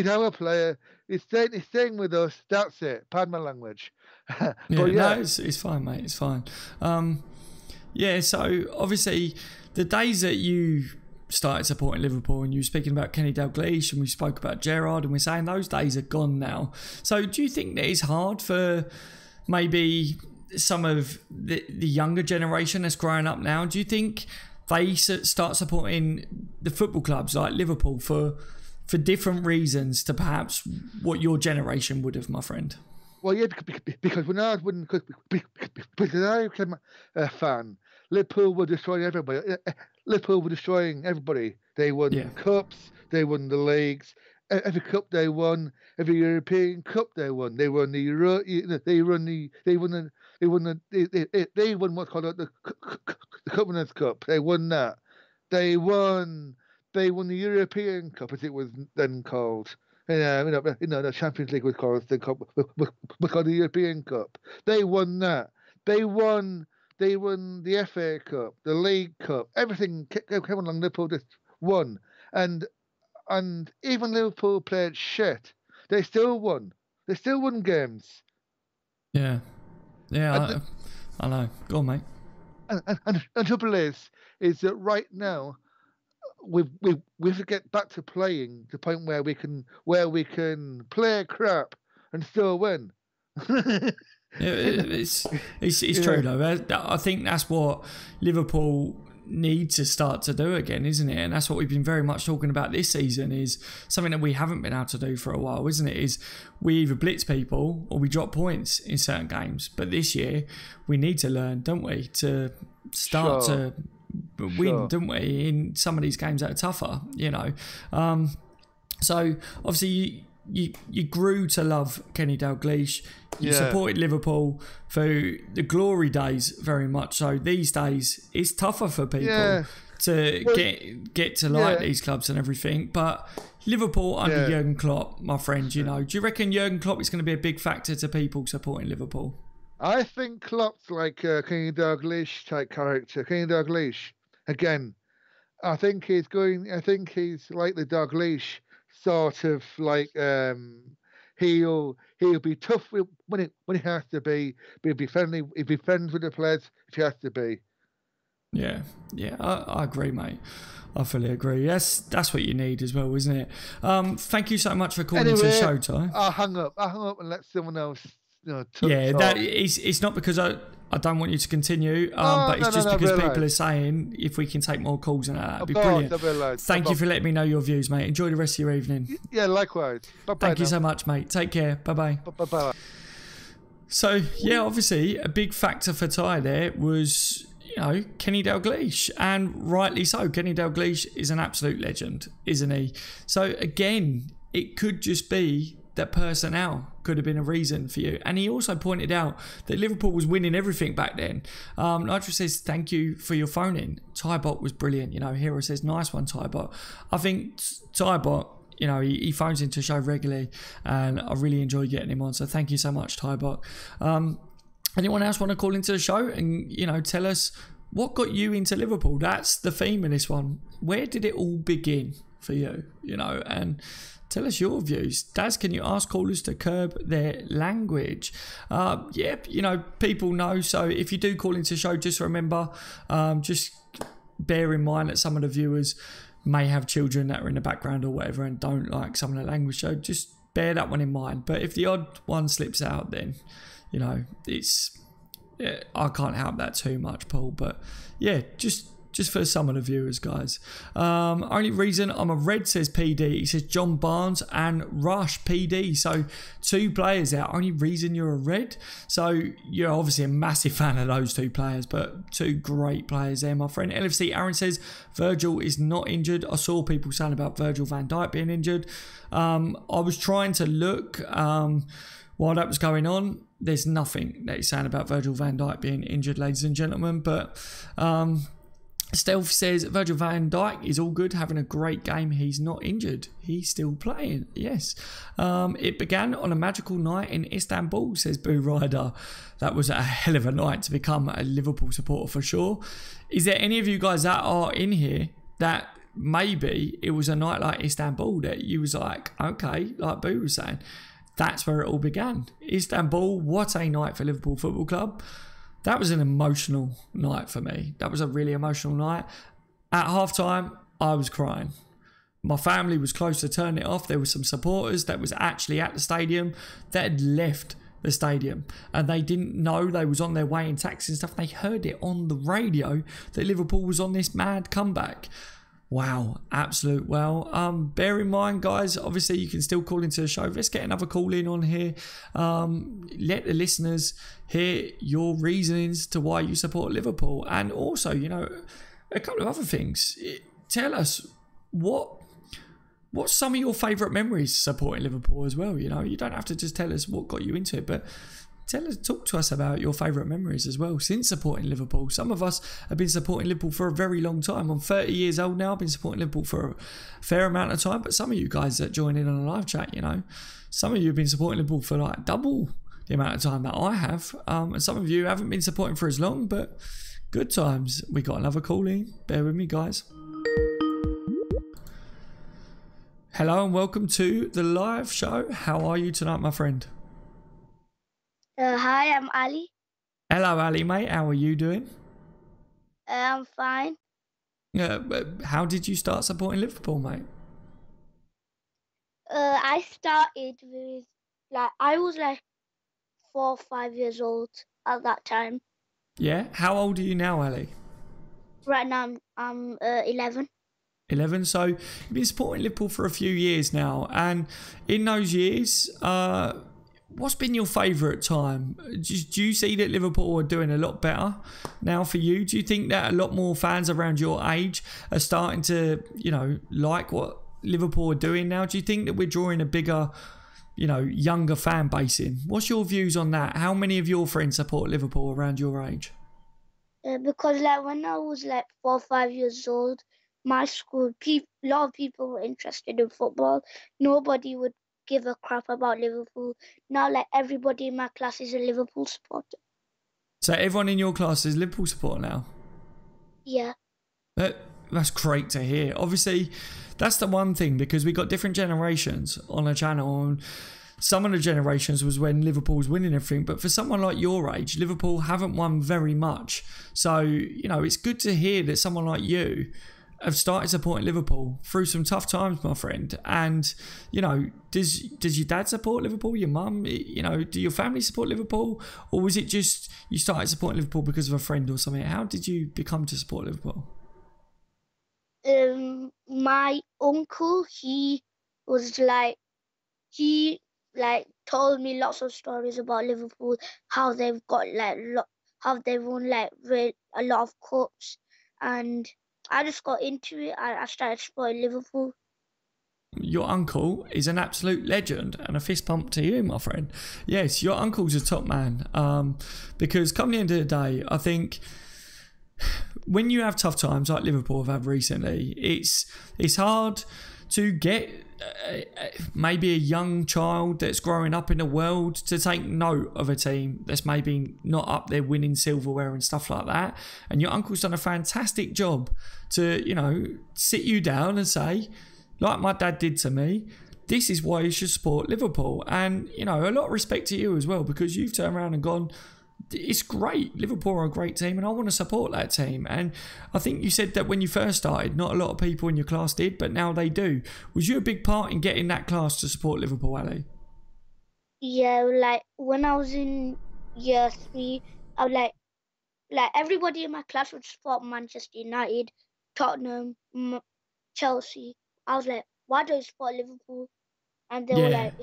our player. He's staying with us. That's it. Pardon my language. No, it's fine, mate. It's fine. So obviously the days that you started supporting Liverpool and you were speaking about Kenny Dalglish and we spoke about Gerrard and we're saying those days are gone now. So do you think that it's hard for maybe some of the younger generation that's growing up now? Do you think they start supporting the football clubs like Liverpool for different reasons to perhaps what your generation would have, my friend? Well, yeah, because when I became a fan, Liverpool were destroying everybody. Liverpool were destroying everybody. They won cups, they won the leagues. Every cup they won, every European Cup they won. They won the Euro. They won what's called the Governors' Cup. They won that. They won the European Cup, as it was then called. The Champions League was called the European Cup. They won that. They won the FA Cup, the League Cup. Everything came along. Liverpool just won, and even Liverpool played shit. They still won. They still won games. Yeah, I know. Go on, mate. And the trouble is that right now we have to get back to playing to the point where we can play crap and still win. It's true though. I think that's what Liverpool need to start to do again, isn't it? And that's what we've been very much talking about this season, is something that we haven't been able to do for a while, isn't it? Is we either blitz people or we drop points in certain games. But this year we need to learn, don't we, to start to win, don't we, in some of these games that are tougher, you know. So obviously you grew to love Kenny Dalglish. You supported Liverpool for the glory days very much. So these days it's tougher for people to get to like these clubs and everything. But Liverpool under Jurgen Klopp, my friend, you know, do you reckon Jurgen Klopp is going to be a big factor to people supporting Liverpool? I think Klopp's like Kenny Dalglish type character. Kenny Dalglish, again, I think he's going. I think he's like the dog leash, sort of like he'll be tough when he has to be, but he'll be friendly. He'll be friends with the players if he has to be. Yeah, yeah, I agree, mate. I fully agree. That's what you need as well, isn't it? Thank you so much for calling into the show, Ty. I hung up and let someone else. Talk. That it's not because I don't want you to continue, but it's just because people are saying if we can take more calls and that'd be brilliant. Thank you for letting me know your views, mate. Enjoy the rest of your evening. Yeah, likewise. Bye-bye. Thank you so much, mate. Take care. Bye-bye. Bye-bye. So, yeah, obviously, a big factor for Ty there was, Kenny Dalglish, and rightly so. Kenny Dalglish is an absolute legend, isn't he? So, again, it could just be that personnel could have been a reason for you. And he also pointed out that Liverpool was winning everything back then. Nigel says, thank you for your phone in. Tybot was brilliant. Hero says, nice one, Tybot. I think Tybot, he phones into the show regularly and I really enjoy getting him on. So thank you so much, Tybot. Anyone else want to call into the show and, tell us what got you into Liverpool? That's the theme of this one. Where did it all begin for you? And tell us your views. Daz, can you ask callers to curb their language? People know. So if you do call into the show, just remember, just bear in mind that some of the viewers may have children that are in the background or whatever and don't like some of the language. So just bear that one in mind. But if the odd one slips out, then, I can't help that too much, Paul. But yeah, just for some of the viewers, guys. Only reason I'm a red, says PD. He says John Barnes and Rush, PD. So 2 players out. Only reason you're a red. So you're obviously a massive fan of those 2 players, but 2 great players there, my friend. LFC Aaron says Virgil is not injured. I saw people saying about Virgil van Dijk being injured. I was trying to look while that was going on. There's nothing that he's saying about Virgil van Dijk being injured, ladies and gentlemen. But Stealth says Virgil van Dijk is all good, having a great game. He's not injured. He's still playing. Yes. It began on a magical night in Istanbul, says Boo Ryder. That was a hell of a night to become a Liverpool supporter for sure. Is there any of you guys that are in here that maybe it was a night like Istanbul that you was like, okay, like Boo was saying, that's where it all began. Istanbul, what a night for Liverpool Football Club. That was an emotional night for me. That was a really emotional night. At halftime, I was crying. My family was close to turning it off. There were some supporters that was actually at the stadium that had left the stadium and they didn't know they was on their way in taxis and stuff. They heard it on the radio that Liverpool was on this mad comeback. Wow, absolute wow. Bear in mind, guys, obviously you can still call into the show. Let's get another call in on here. Let the listeners hear your reasonings to why you support Liverpool. And also, a couple of other things. Tell us what's some of your favourite memories supporting Liverpool as well. You don't have to just tell us what got you into it, but talk to us about your favourite memories as well since supporting Liverpool. Some of us have been supporting Liverpool for a very long time. I'm 30 years old now. I've been supporting Liverpool for a fair amount of time. But some of you guys that join in on a live chat, some of you have been supporting Liverpool for like double the amount of time that I have. And some of you haven't been supporting for as long, but good times. We got another call in. Bear with me, guys. Hello and welcome to the live show. How are you tonight, my friend? Hi, I'm Ali. Hello, Ali, mate. How are you doing? I'm fine. How did you start supporting Liverpool, mate? I started with, I was 4 or 5 years old at that time. Yeah? How old are you now, Ali? Right now, I'm 11. 11. So you've been supporting Liverpool for a few years now. And in those years, what's been your favourite time? Do you see that Liverpool are doing a lot better now for you? Do you think that a lot more fans around your age are starting to, like what Liverpool are doing now? Do you think that we're drawing a bigger, younger fan base in? What's your views on that? How many of your friends support Liverpool around your age? Because when I was 4 or 5 years old, my school, a lot of people were interested in football. Nobody would give a crap about Liverpool. Now, everybody in my class is a Liverpool supporter. So everyone in your class is Liverpool supporter now? Yeah. That's great to hear. Obviously, that's the one thing, because we got different generations on the channel, and some of the generations was when Liverpool was winning everything, but for someone like your age, Liverpool haven't won very much. So, you know, it's good to hear that someone like you have started supporting Liverpool through some tough times, my friend. And, you know, does your dad support Liverpool, your mum, you know, do your family support Liverpool? Or was it just you started supporting Liverpool because of a friend or something? How did you become to support Liverpool? My uncle, he told me lots of stories about Liverpool, how they've got how they've won a lot of cups, and I just got into it. I started supporting Liverpool. Your uncle is an absolute legend, and a fist pump to you, my friend. Yes, your uncle's a top man. Because come the end of the day, I think when you have tough times like Liverpool have had recently, it's hard to get maybe a young child that's growing up in the world to take note of a team that's maybe not up there winning silverware and stuff like that. And your uncle's done a fantastic job to, you know, sit you down and say, like my dad did to me, this is why you should support Liverpool. And, you know, a lot of respect to you as well, because you've turned around and gone, it's great. Liverpool are a great team and I want to support that team. And I think you said that when you first started, not a lot of people in your class did, but now they do. Was you a big part in getting that class to support Liverpool, Ali? Yeah, like when I was in year 3, I was like everybody in my class would support Manchester United, Tottenham, Chelsea. I was like, why do you support Liverpool? And they were like,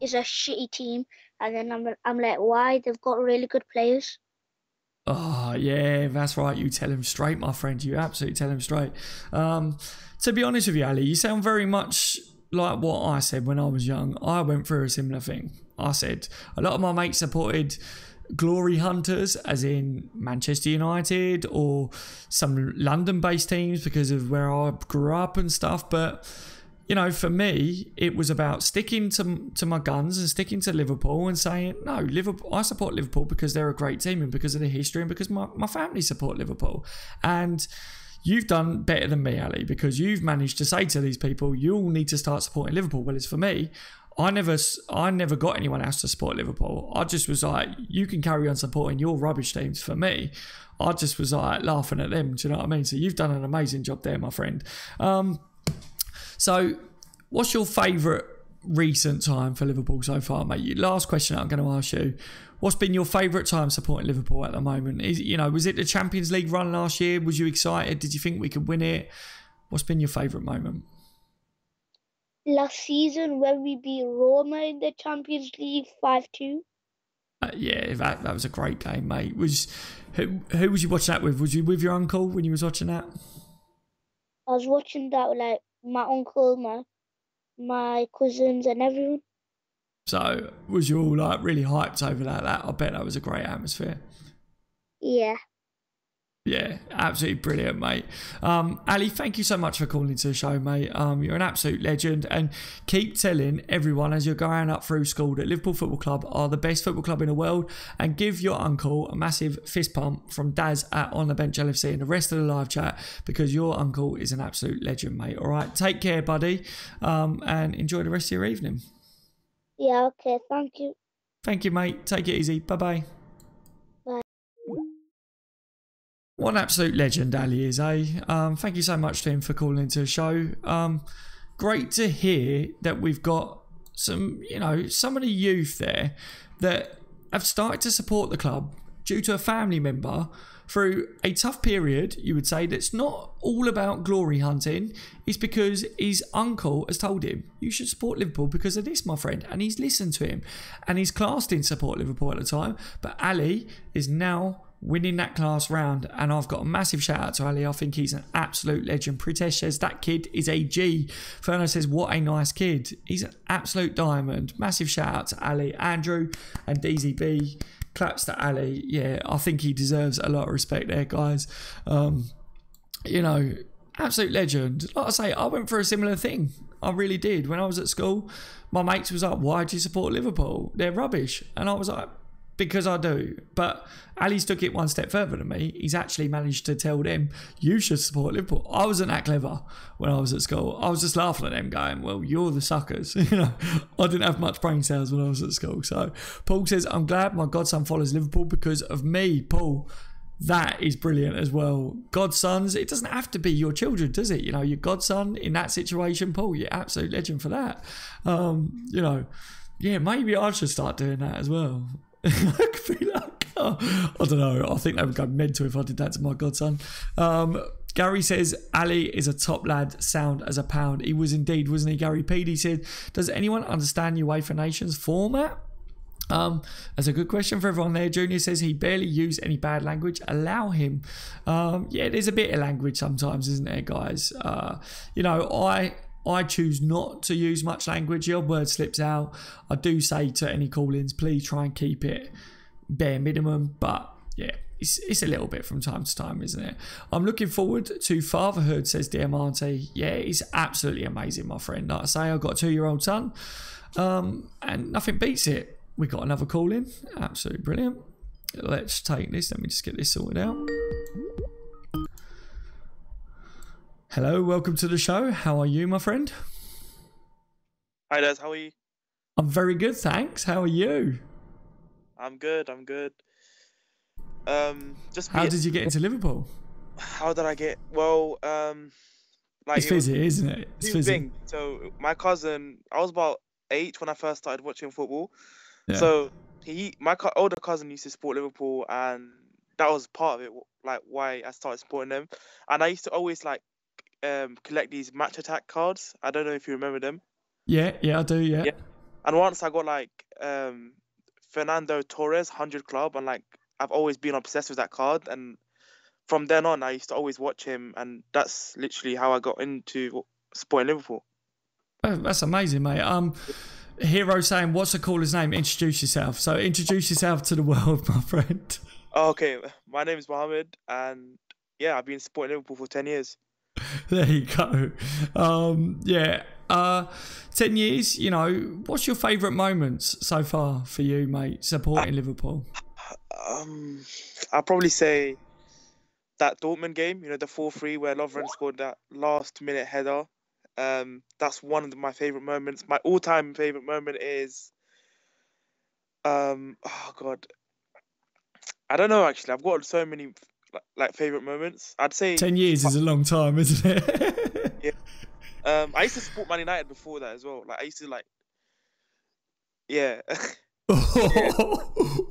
it's a shitty team. And then I'm like, why? They've got really good players. Oh, yeah, that's right. You tell him straight, my friend. You absolutely tell him straight. To be honest with you, Ali, you sound very much like what I said when I was young. I went through a similar thing. I said a lot of my mates supported glory hunters, as in Manchester United or some London-based teams because of where I grew up and stuff. But you know, for me, it was about sticking to my guns and sticking to Liverpool and saying, no, Liverpool, I support Liverpool because they're a great team and because of the history and because my family support Liverpool. And you've done better than me, Ali, because you've managed to say to these people, you all need to start supporting Liverpool. Well, it's for me. I never got anyone else to support Liverpool. I just was like, you can carry on supporting your rubbish teams. For me, I just was like laughing at them. Do you know what I mean? So you've done an amazing job there, my friend. So, what's your favourite recent time for Liverpool so far, mate? Last question I'm going to ask you. What's been your favourite time supporting Liverpool at the moment? Was it the Champions League run last year? Was you excited? Did you think we could win it? What's been your favourite moment? Last season when we beat Roma in the Champions League 5-2. Yeah, that was a great game, mate. Who was you watching that with? Was you with your uncle when you was watching that? I was watching that with like my uncle, my cousins and everyone. So was you all like really hyped over that? I bet that was a great atmosphere. Yeah. Yeah, absolutely brilliant, mate. Ali, thank you so much for calling to the show, mate. You're an absolute legend, and keep telling everyone as you're going up through school that Liverpool Football Club are the best football club in the world, and give your uncle a massive fist pump from Daz at On The Bench LFC and the rest of the live chat, because your uncle is an absolute legend, mate. All right, take care, buddy, and enjoy the rest of your evening. Yeah, okay, thank you. Thank you, mate. Take it easy. Bye-bye. Bye. What an absolute legend Ali is, eh? Thank you so much to him for calling into the show. Great to hear that we've got some of the youth there that have started to support the club due to a family member through a tough period, you would say, that's not all about glory hunting. It's because his uncle has told him, you should support Liverpool because of this, my friend. And he's listened to him. And his class didn't support Liverpool at the time. But Ali is now winning that class round, and I've got a massive shout out to Ali. I think he's an absolute legend. Pritesh says that kid is a G. Ferno says what a nice kid. He's an absolute diamond. Massive shout out to Ali. Andrew and DZB, claps to Ali. Yeah, I think he deserves a lot of respect there, guys. Absolute legend. Like I say, I went through a similar thing. I really did. When I was at school, my mates was like, why do you support Liverpool? They're rubbish. And I was like, because I do. But Ali's took it one step further than me. He's actually managed to tell them, you should support Liverpool. I wasn't that clever when I was at school. I was just laughing at them going, well, you're the suckers. You know, I didn't have much brain cells when I was at school. So Paul says, I'm glad my godson follows Liverpool because of me. Paul, that is brilliant as well. Godsons, it doesn't have to be your children, does it? You know, your godson in that situation, Paul, you're absolute legend for that. You know, yeah, maybe I should start doing that as well. I could be like, oh, I don't know. I think they would go mental if I did that to my godson. Gary says, Ali is a top lad, sound as a pound. He was indeed, wasn't he, Gary P? He said, does anyone understand UEFA Nations format? That's a good question for everyone there. Junior says he barely used any bad language. Allow him. Yeah, there's a bit of language sometimes, isn't there, guys? You know, I choose not to use much language. The odd word slips out. I do say to any call-ins, please try and keep it bare minimum. But yeah, it's a little bit from time to time, isn't it? I'm looking forward to fatherhood, says Diamante. Yeah, it's absolutely amazing, my friend. Like I say, I've got a 2-year-old son, and nothing beats it. We got another call in. Absolutely brilliant. Let's take this. Let me just get this sorted out. Hello, welcome to the show. How are you, my friend? Hi, Des. How are you? I'm very good, thanks. How are you? I'm good. I'm good. How did you get into Liverpool? How did I get? Well, like it's fizzy, isn't it? It's fizzy. Thing. So my cousin, I was about 8 when I first started watching football. Yeah. So my older cousin used to support Liverpool, and that was part of it, like why I started supporting them. And I used to always like collect these match attack cards. I don't know if you remember them. Yeah, I do. Yeah. And once I got like Fernando Torres 100 Club, and like I've always been obsessed with that card. And from then on, I used to always watch him, and that's literally how I got into supporting Liverpool. Oh, that's amazing, mate. Hero saying, what's the caller's name? Introduce yourself. So introduce yourself to the world, my friend. Oh, okay, my name is Mohammed, and yeah, I've been supporting Liverpool for 10 years. There you go. 10 years, you know, what's your favourite moments so far for you, mate, supporting Liverpool? I'll probably say that Dortmund game, you know, the 4-3 where Lovren scored that last-minute header. That's one of my favorite moments. My all-time favorite moment is, oh God, I don't know actually. I've got so many like favorite moments. I'd say 10 years is a long time, isn't it? Yeah. I used to support Man United before that as well. Like I used to yeah.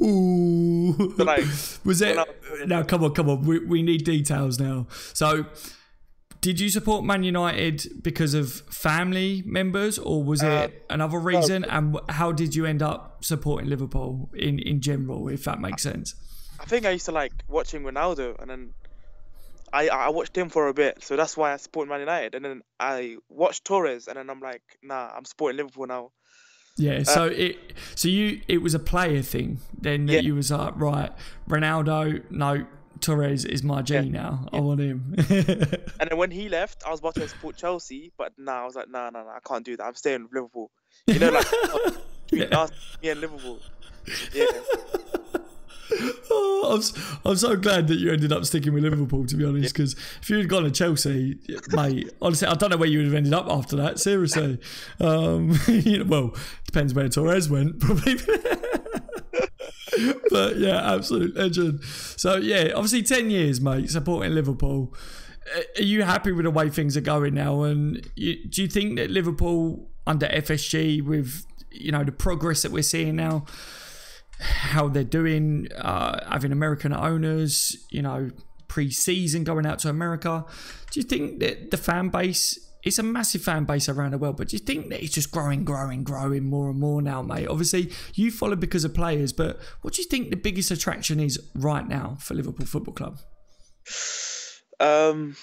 Ooh. So, like, was it? Now, come on. We need details now. So, did you support Man United because of family members, or was it another reason? And how did you end up supporting Liverpool in general, if that makes sense? I think I used to like watching Ronaldo, and then I watched him for a bit, so that's why I supported Man United. And then I watched Torres, and then I'm like, nah, I'm supporting Liverpool now. Yeah, it was a player thing then that you was like, right, Ronaldo, no, Torres is my G now. I want him. And then when he left, I was about to support Chelsea, but I was like, nah, I can't do that. I'm staying with Liverpool. You know, like me and Liverpool. Yeah. Oh, I'm so glad that you ended up sticking with Liverpool, to be honest, because if you had gone to Chelsea, mate, honestly, I don't know where you would have ended up after that, seriously. You know, well, depends where Torres went, probably. But yeah, absolute legend. So yeah, obviously 10 years, mate, supporting Liverpool. Are you happy with the way things are going now? And do you think that Liverpool under FSG, with, you know, the progress that we're seeing now, how they're doing, having American owners, you know, pre-season going out to America, do you think that the fan base, it's a massive fan base around the world, but do you think that it's just growing more and more now, mate? Obviously, you follow because of players, but what do you think the biggest attraction is right now for Liverpool Football Club? The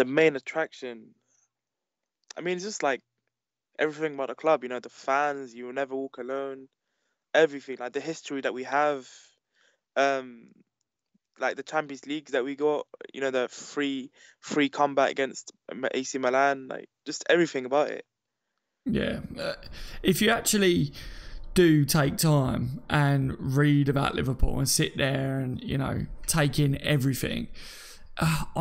main attraction, I mean, it's just like everything about the club, you know, the fans, you will never walk alone. Everything, like the history that we have, like the Champions Leagues that we got, you know, the free comeback against AC Milan, like just everything about it. Yeah, if you actually do take time and read about Liverpool and sit there and, you know, take in everything,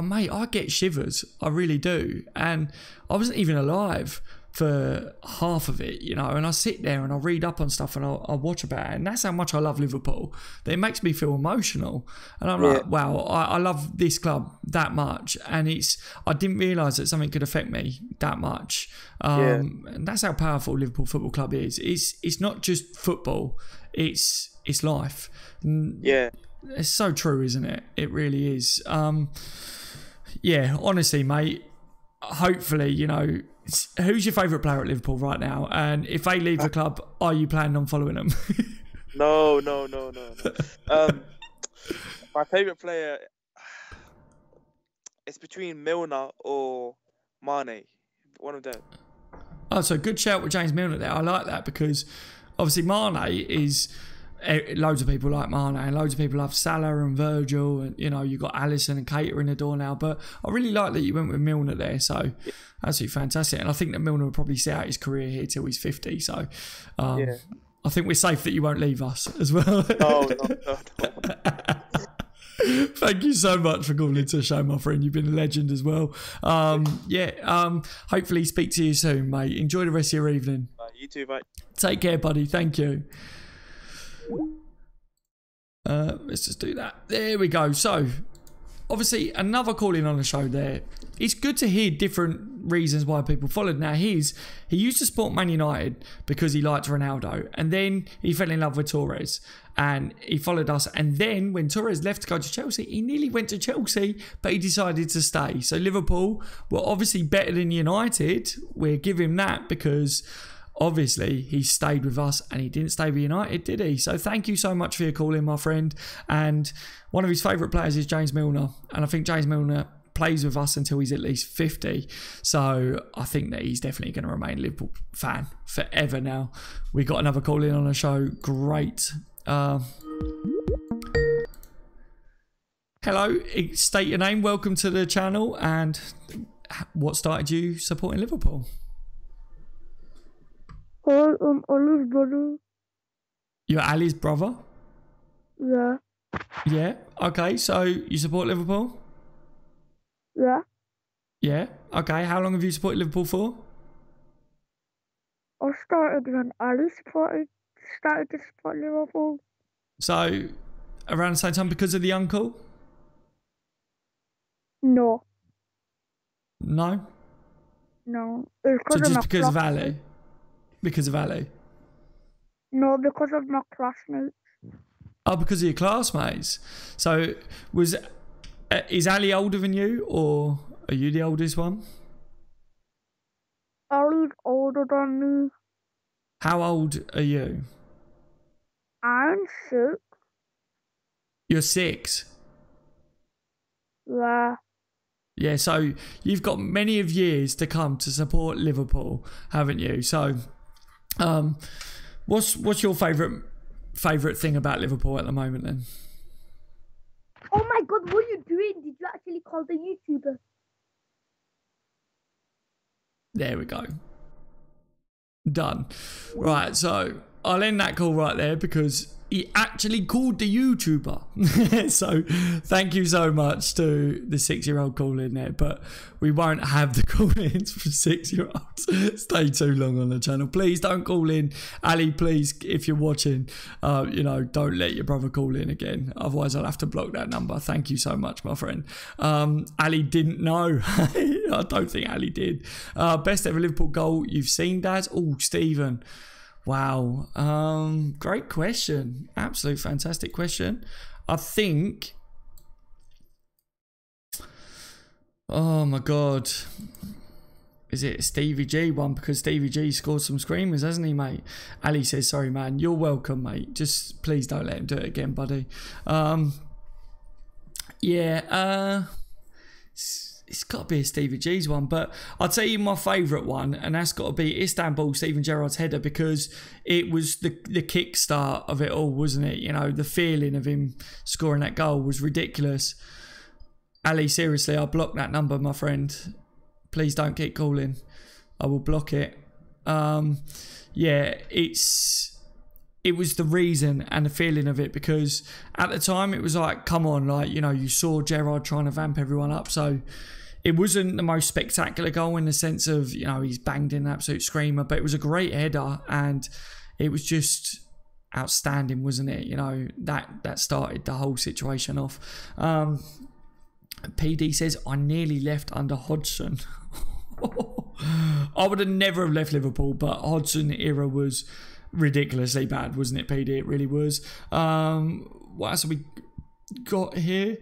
mate, I get shivers. I really do. And I wasn't even alive for half of it, you know, and I sit there and I read up on stuff and I watch about it, and that's how much I love Liverpool, that it makes me feel emotional. And I'm like, wow, I love this club that much, and I didn't realise that something could affect me that much. And that's how powerful Liverpool Football Club is. It's not just football, it's life. Yeah. It's so true, isn't it? It really is. Yeah, honestly, mate, hopefully, you know, who's your favourite player at Liverpool right now? And if they leave the club, are you planning on following them? No. My favourite player, it's between Milner or Mane. One of them. Oh, so good shout with James Milner there. I like that because obviously Mane is... Loads of people like Mane, and loads of people love Salah and Virgil, and you know, you've got Alisson and Keita in the door now, but I really like that you went with Milner there, so absolutely fantastic. And I think that Milner will probably see out his career here till he's 50, so I think we're safe that you won't leave us as well. No. Thank you so much for calling into the show, my friend. You've been a legend as well. Hopefully speak to you soon, mate. Enjoy the rest of your evening. You too, mate. Take care, buddy. Thank you. Let's just do that. There we go. So obviously another calling on the show there. It's good to hear different reasons why people followed. Now he used to support Man United because he liked Ronaldo, and then he fell in love with Torres and he followed us, and then when Torres left to go to Chelsea, he nearly went to Chelsea, but he decided to stay. So Liverpool were obviously better than United. We'll give him that because obviously he stayed with us and he didn't stay with United, did he? So thank you so much for your call in, my friend. And one of his favourite players is James Milner, and I think James Milner plays with us until he's at least 50. So I think that he's definitely going to remain a Liverpool fan forever now. We got another call in on the show. Great. Hello, state your name. Welcome to the channel. And what started you supporting Liverpool? Ali's brother. You're Ali's brother? Yeah. Yeah. Okay. So you support Liverpool? Yeah. Yeah. Okay. How long have you supported Liverpool for? I started when Ali started to support Liverpool. So around the same time because of the uncle? No. No? No. So just because of Ali? Because of Ali? No, because of my classmates. Oh, because of your classmates. So is Ali older than you, or are you the oldest one? Ali's older than me. How old are you? I'm 6. You're 6? Yeah. Yeah, so you've got many of years to come to support Liverpool, haven't you? So what's your favourite thing about Liverpool at the moment then? Oh my god, what are you doing? Did you actually call the YouTuber? There we go. Done. Right, so I'll end that call right there because he actually called the YouTuber. So thank you so much to the 6-year-old call in there, but we won't have the call-ins for 6-year-olds. Stay too long on the channel. Please don't call in. Ali, please, if you're watching, don't let your brother call in again. Otherwise, I'll have to block that number. Thank you so much, my friend. Ali didn't know. I don't think Ali did. Best ever Liverpool goal you've seen, Dad? Oh, Stephen. Wow. Great question. Absolute fantastic question. I think... Oh my God. Is it Stevie G one? Because Stevie G scored some screamers, hasn't he, mate? Ali says, sorry, man. You're welcome, mate. Just please don't let him do it again, buddy. It's got to be a Stevie G's one, but I'll tell you my favourite one, and that's got to be Istanbul, Steven Gerrard's header, because it was the kickstart of it all, wasn't it? You know, the feeling of him scoring that goal was ridiculous. Ali, seriously, I'll block that number, my friend. Please don't keep calling. I will block it. It's it was the reason and the feeling of it, because at the time it was like, come on, like, you know, you saw Gerrard trying to vamp everyone up. So it wasn't the most spectacular goal in the sense of, you know, he's banged in an absolute screamer, but it was a great header and it was just outstanding, wasn't it? You know, that started the whole situation off. PD says, I nearly left under Hodgson. I would have never have left Liverpool, but Hodgson era was ridiculously bad, wasn't it, PD? It really was. What else have we got here?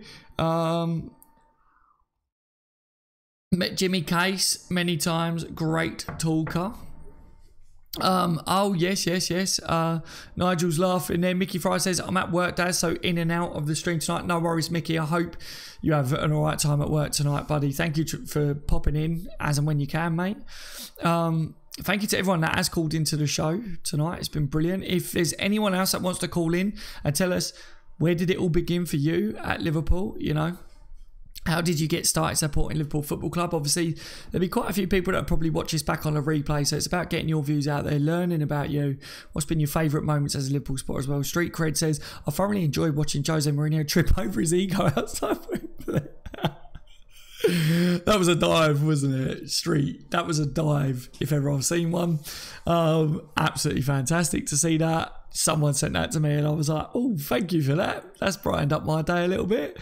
Met Jimmy Case many times. Great talker. Oh, yes. Nigel's laughing there. Mickey Fry says, I'm at work, Dad, so in and out of the stream tonight. No worries, Mickey. I hope you have an all right time at work tonight, buddy. Thank you for popping in as and when you can, mate. Thank you to everyone that has called into the show tonight. It's been brilliant. If there's anyone else that wants to call in and tell us, where did it all begin for you at Liverpool? You know, how did you get started supporting Liverpool Football Club? Obviously, there'll be quite a few people that probably watch this back on a replay, so it's about getting your views out there, learning about you. What's been your favourite moments as a Liverpool supporter as well? Street Cred says, I thoroughly enjoyed watching Jose Mourinho trip over his ego outside. That was a dive, wasn't it? Street, that was a dive, if ever I've seen one. Absolutely fantastic to see that. Someone sent that to me and I was like, oh, thank you for that. That's brightened up my day a little bit.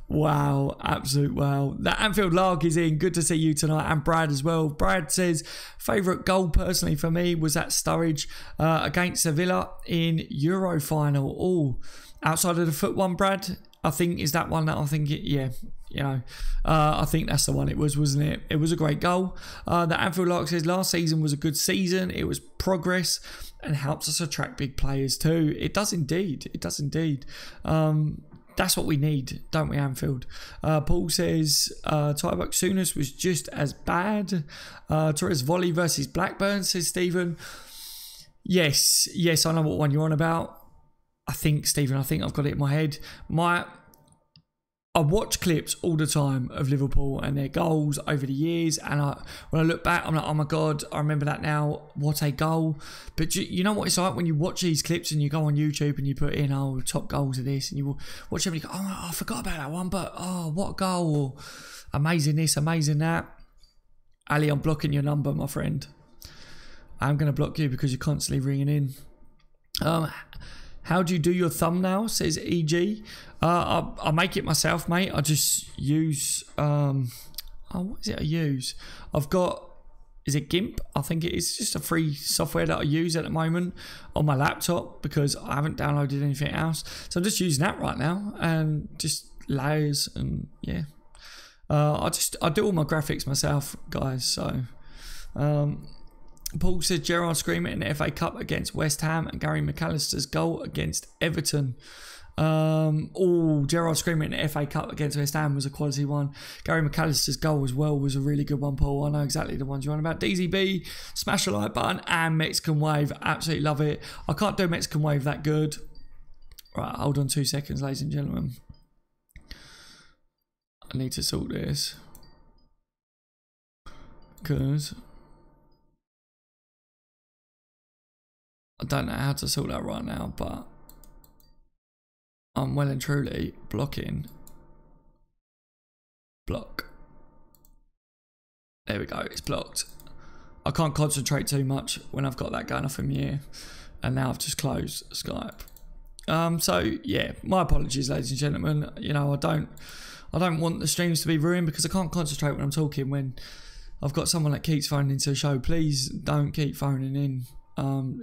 Wow, absolute wow. That Anfield Lark is in. Good to see you tonight, and Brad as well. Brad says, favourite goal personally for me was that Sturridge against Sevilla in Euro final. Oh, outside of the foot one, Brad, I think is that one that I think yeah, you know, I think that's the one it was, wasn't it? It was a great goal. The Anfield Lark says, last season was a good season. It was progress and helps us attract big players too. It does indeed. It does indeed. That's what we need, don't we, Anfield? Paul says, Tybuck Souness was just as bad. Torres volley versus Blackburn, says Stephen. Yes, I know what one you're on about. I think, Stephen, I've got it in my head. I watch clips all the time of Liverpool and their goals over the years, and when I look back, I'm like, oh my God, I remember that now. What a goal. But you know what it's like when you watch these clips and you go on YouTube and you put in, oh, top goals of this, and you watch them and you go, oh, I forgot about that one, but oh, what a goal. Or, amazing this, amazing that. Ali, I'm blocking your number, my friend. I'm going to block you because you're constantly ringing in. How do you do your thumbnail, says EG. I make it myself, mate. I just use, what is it I use? I've got, is it GIMP? I think it is just a free software that I use at the moment on my laptop because I haven't downloaded anything else. So I'm just using that right now and just layers and yeah. I do all my graphics myself, guys, so... Paul said Gerrard screaming in the FA Cup against West Ham and Gary McAllister's goal against Everton. Gerrard screaming in the FA Cup against West Ham was a quality one. Gary McAllister's goal as well was a really good one, Paul. I know exactly the ones you're on about. DZB, smash the like button, and Mexican Wave. Absolutely love it. I can't do Mexican Wave that good. Right, hold on 2 seconds, ladies and gentlemen. I need to sort this. Because... I don't know how to sort that right now, but I'm well and truly blocking. Block. There we go, it's blocked. I can't concentrate too much when I've got that going off in my ear. And now I've just closed Skype. So yeah, my apologies, ladies and gentlemen. You know, I don't want the streams to be ruined because I can't concentrate when I'm talking when I've got someone that keeps phoning into the show. Please don't keep phoning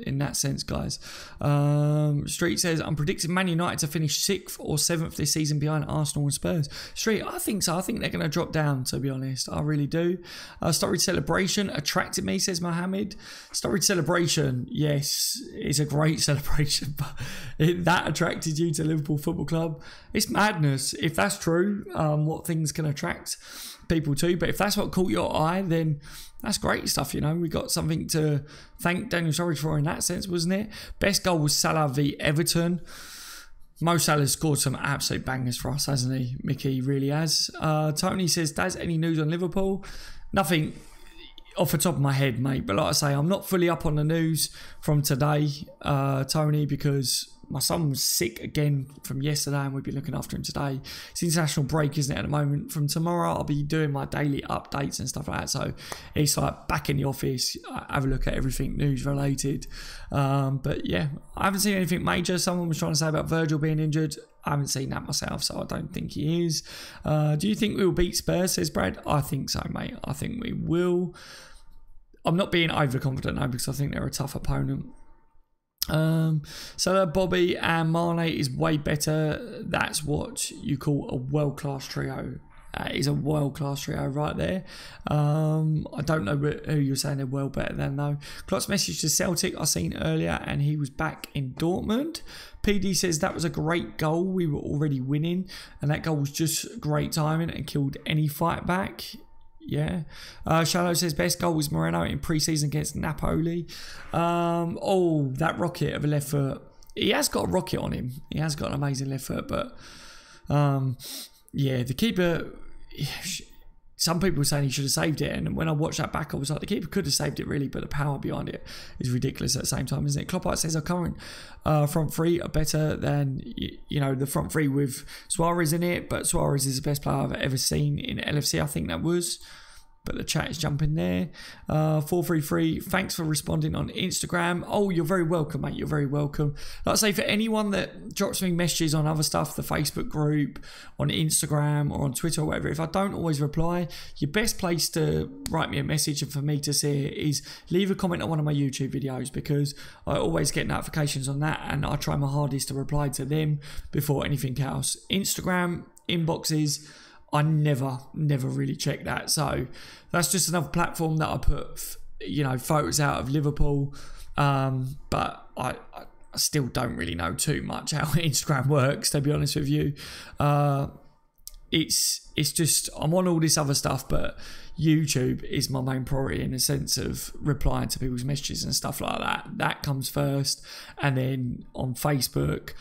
in that sense, guys. Street says, I'm predicting Man United to finish 6th or 7th this season behind Arsenal and Spurs. Street, I think so. I think they're going to drop down, to be honest. I really do. Sturridge celebration attracted me, says Mohammed. Sturridge celebration, yes, it's a great celebration, but that attracted you to Liverpool Football Club. It's madness. If that's true, what things can attract people to, but if that's what caught your eye, then that's great stuff. You know, we got something to thank Daniel Sturridge for in that sense, wasn't it? Best goal was Salah v Everton. Mo Salah's scored some absolute bangers for us, hasn't he? Mickey really has. Tony says, Daz, any news on Liverpool? Nothing. off the top of my head, mate. But like I say, I'm not fully up on the news from today, Tony, because my son was sick again from yesterday and we've been looking after him today. It's international break, isn't it, at the moment? From tomorrow, I'll be doing my daily updates and stuff like that. So it's like back in the office, have a look at everything news related. But yeah, I haven't seen anything major. Someone was trying to say about Virgil being injured. I haven't seen that myself, so I don't think he is. Do you think we will beat Spurs, says Brad? I think so, mate. I think we will. I'm not being overconfident now because I think they're a tough opponent. So Bobby and Mane is way better. That's what you call a world-class trio. Is a world-class trio right there. I don't know who you're saying they're well better than though. Klopp's message to Celtic I seen earlier, and he was back in Dortmund. PD says that was a great goal. We were already winning, and that goal was just great timing and killed any fight back. Yeah. Shallow says best goal was Moreno in pre-season against Napoli. Oh, that rocket of a left foot. He has got a rocket on him. He has got an amazing left foot, but yeah, the keeper. Some people were saying he should have saved it, and when I watched that back, I was like, the keeper could have saved it really, but the power behind it is ridiculous at the same time, isn't it? Klopp says our current front three are better than the front three with Suarez in it, but Suarez is the best player I've ever seen in LFC. I think that was. But the chat is jumping there. 433, thanks for responding on Instagram. Oh, you're very welcome, mate. You're very welcome. Like I say, for anyone that drops me messages on other stuff, the Facebook group, on Instagram or on Twitter or whatever, if I don't always reply, your best place to write me a message and for me to see it is leave a comment on one of my YouTube videos, because I always get notifications on that and I try my hardest to reply to them before anything else. Instagram, inboxes, I never really check that. So that's just another platform that I put, photos out of Liverpool. But I still don't really know too much how Instagram works, to be honest with you. It's just, I'm on all this other stuff, but YouTube is my main priority in the sense of replying to people's messages and stuff like that. That comes first. And then on Facebook,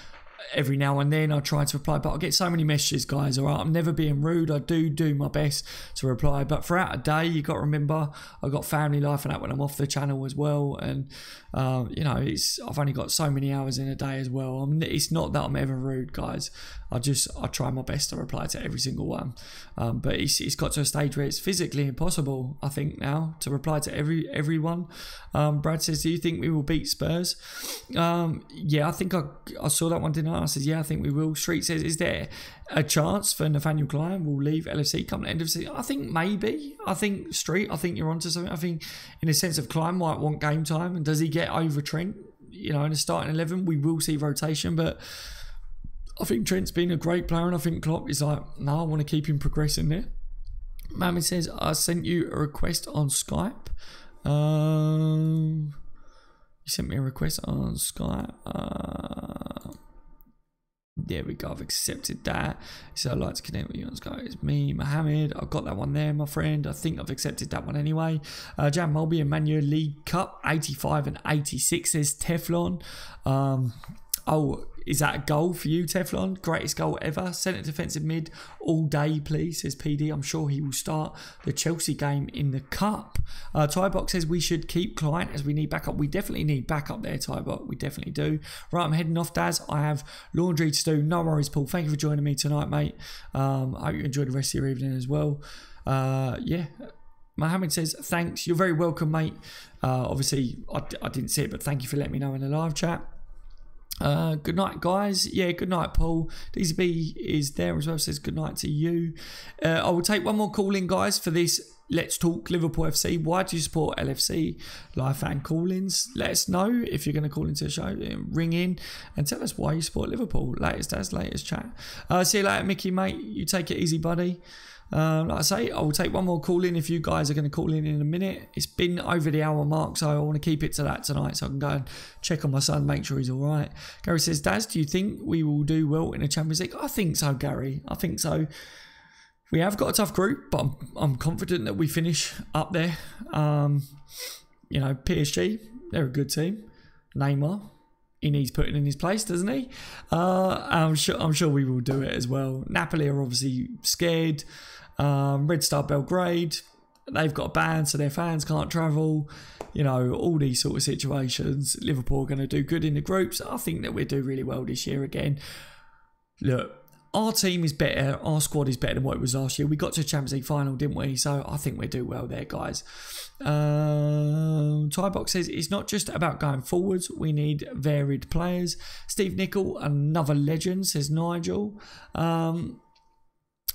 every now and then I try to reply, but I get so many messages, guys. All right, I'm never being rude. I do my best to reply, but throughout a day, you got to remember I've got family life and that when I'm off the channel as well. And I've only got so many hours in a day as well. It's not that I'm ever rude, guys. I try my best to reply to every single one, but it's got to a stage where it's physically impossible, I think, now to reply to everyone. Brad says, do you think we will beat Spurs? Yeah, I think I saw that one, didn't I? I said, yeah, I think we will. Street says, is there a chance for Nathaniel Klein will leave LFC come the end of the season? I think maybe. I think Street, I think you're onto something. I think in the sense of Klein might want game time, and does he get over Trent? In the starting 11, we will see rotation, but I think Trent's been a great player, and I think Klopp is like, no, I want to keep him progressing there. Mammy says, I sent you a request on Skype. You sent me a request on Skype. There we go, I've accepted that. So I'd like to connect with you on Skype. It's me, Mohammed. I've got that one there, my friend. I think I've accepted that one anyway. Jan Mulby and Manuel League Cup 85 and 86 says Teflon. Oh, is that a goal for you, Teflon? Greatest goal ever. Centre defensive mid all day, please, says PD. I'm sure he will start the Chelsea game in the Cup. Tybox says we should keep Klein as we need backup. We definitely need backup there, Tybox. We definitely do. Right, I'm heading off, Daz. I have laundry to do. No worries, Paul. Thank you for joining me tonight, mate. I hope you enjoy the rest of your evening as well. Yeah. Mohammed says, thanks. You're very welcome, mate. Obviously, I didn't see it, but thank you for letting me know in the live chat. Good night, guys. Yeah, good night, Paul. DZB is there as well, says good night to you. I will take one more call in, guys, for this Let's Talk Liverpool FC. Why do you support LFC? Live fan call-ins. Let us know if you're going to call into the show. Ring in and tell us why you support Liverpool. Latest as latest chat. See you later, Mickey, mate. You take it easy, buddy. Like I say, I will take one more call in if you guys are going to call in a minute. It's been over the hour mark, so I want to keep it to that tonight so I can go and check on my son, make sure he's all right. Gary says, Daz, do you think we will do well in the Champions League? I think so, Gary. I think so. We have got a tough group, but I'm confident that we finish up there. PSG, they're a good team. Neymar, he needs putting in his place, doesn't he? I'm sure we will do it as well. Napoli are obviously scared. Red Star Belgrade, they've got a ban, so their fans can't travel. You know, all these sort of situations. Liverpool are going to do good in the groups. I think that we'll do really well this year again. Look, our team is better. Our squad is better than what it was last year. We got to a Champions League final, didn't we? So I think we'll do well there, guys. Tybox says, it's not just about going forwards. We need varied players. Steve Nicol, another legend, says Nigel.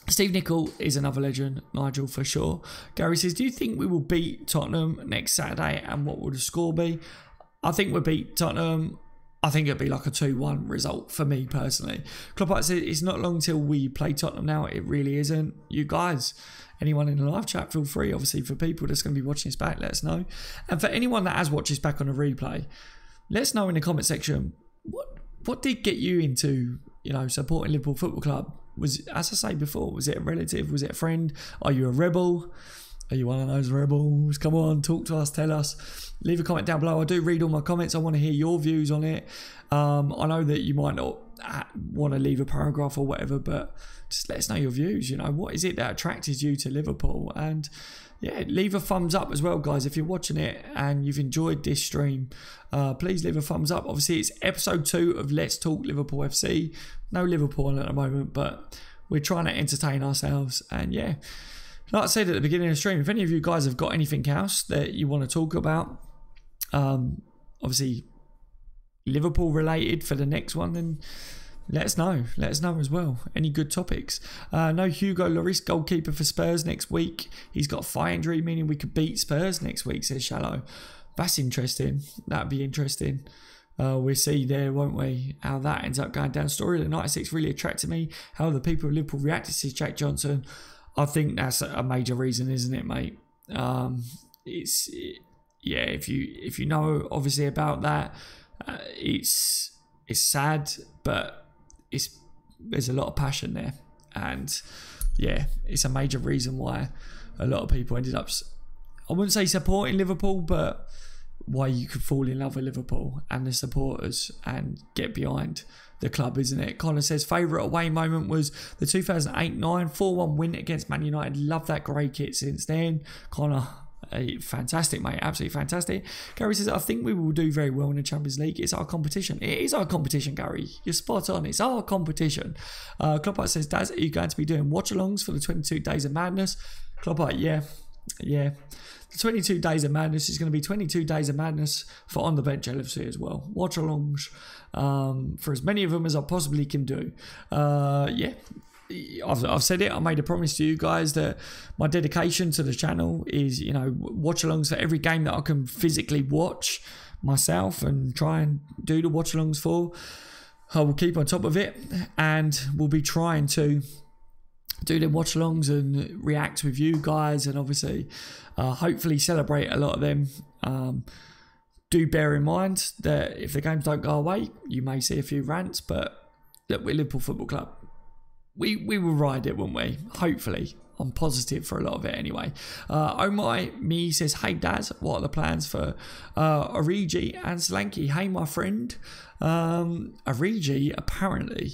Steve Nicol is another legend, Nigel, for sure. Gary says, do you think we will beat Tottenham next Saturday, and what will the score be? I think we'll beat Tottenham. I think it'll be like a 2-1 result for me personally. Klopp says, it's not long till we play Tottenham now. It really isn't. You guys, anyone in the live chat, feel free. Obviously, for people that's going to be watching this back, let us know. And for anyone that has watched this back on a replay, let us know in the comment section, what did get you into, you know, supporting Liverpool Football Club? Was, as I say before, was it a relative? Was it a friend? Are you a rebel? Are you one of those rebels? Come on, talk to us, tell us. Leave a comment down below. I do read all my comments. I want to hear your views on it. I know that you might not want to leave a paragraph or whatever, but just let us know your views. You know, what is it that attracted you to Liverpool? And yeah, leave a thumbs up as well, guys. If you're watching it and you've enjoyed this stream, please leave a thumbs up. Obviously, it's episode 2 of Let's Talk Liverpool FC. No Liverpool on at the moment, but we're trying to entertain ourselves. And yeah, like I said at the beginning of the stream, if any of you guys have got anything else that you want to talk about, obviously Liverpool related for the next one, then let us know. Let us know as well. Any good topics? No Hugo Lloris, goalkeeper for Spurs next week. He's got a thigh injury, meaning we could beat Spurs next week, says Shallow. That's interesting. That'd be interesting. We'll see there, won't we, how that ends up going down. Story of the 96 really attracted me. How the people of Liverpool reacted to Jack Johnson. I think that's a major reason, isn't it, mate? Yeah, if you know obviously about that, it's sad, but there's a lot of passion there, and yeah, it's a major reason why a lot of people ended up, I wouldn't say supporting Liverpool, but why you could fall in love with Liverpool and the supporters and get behind the club, isn't it? Connor says, favourite away moment was the 2008-9 4-1 win against Man United. Love that grey kit since then. Connor, fantastic, mate. Absolutely fantastic. Gary says, I think we will do very well in the Champions League. It's our competition. It is our competition, Gary. You're spot on. It's our competition. Kloppite says, Daz, are you going to be doing watch-alongs for the 22 Days of Madness? Kloppite, yeah. The 22 Days of Madness is going to be 22 Days of Madness for On The Bench LFC as well. Watch-alongs for as many of them as I possibly can do. Yeah. I've said it. I made a promise to you guys that my dedication to the channel is, you know, watch-alongs for every game that I can physically watch myself and try and do the watch-alongs for. I will keep on top of it, and we'll be trying to do the watch-alongs and react with you guys, and obviously hopefully celebrate a lot of them. Do bear in mind that if the games don't go away, you may see a few rants, but look, we're Liverpool Football Club. We will ride it, won't we? Hopefully. I'm positive for a lot of it anyway. Oh my, me says, hey Daz, what are the plans for Origi and Solanke? Hey my friend, Origi apparently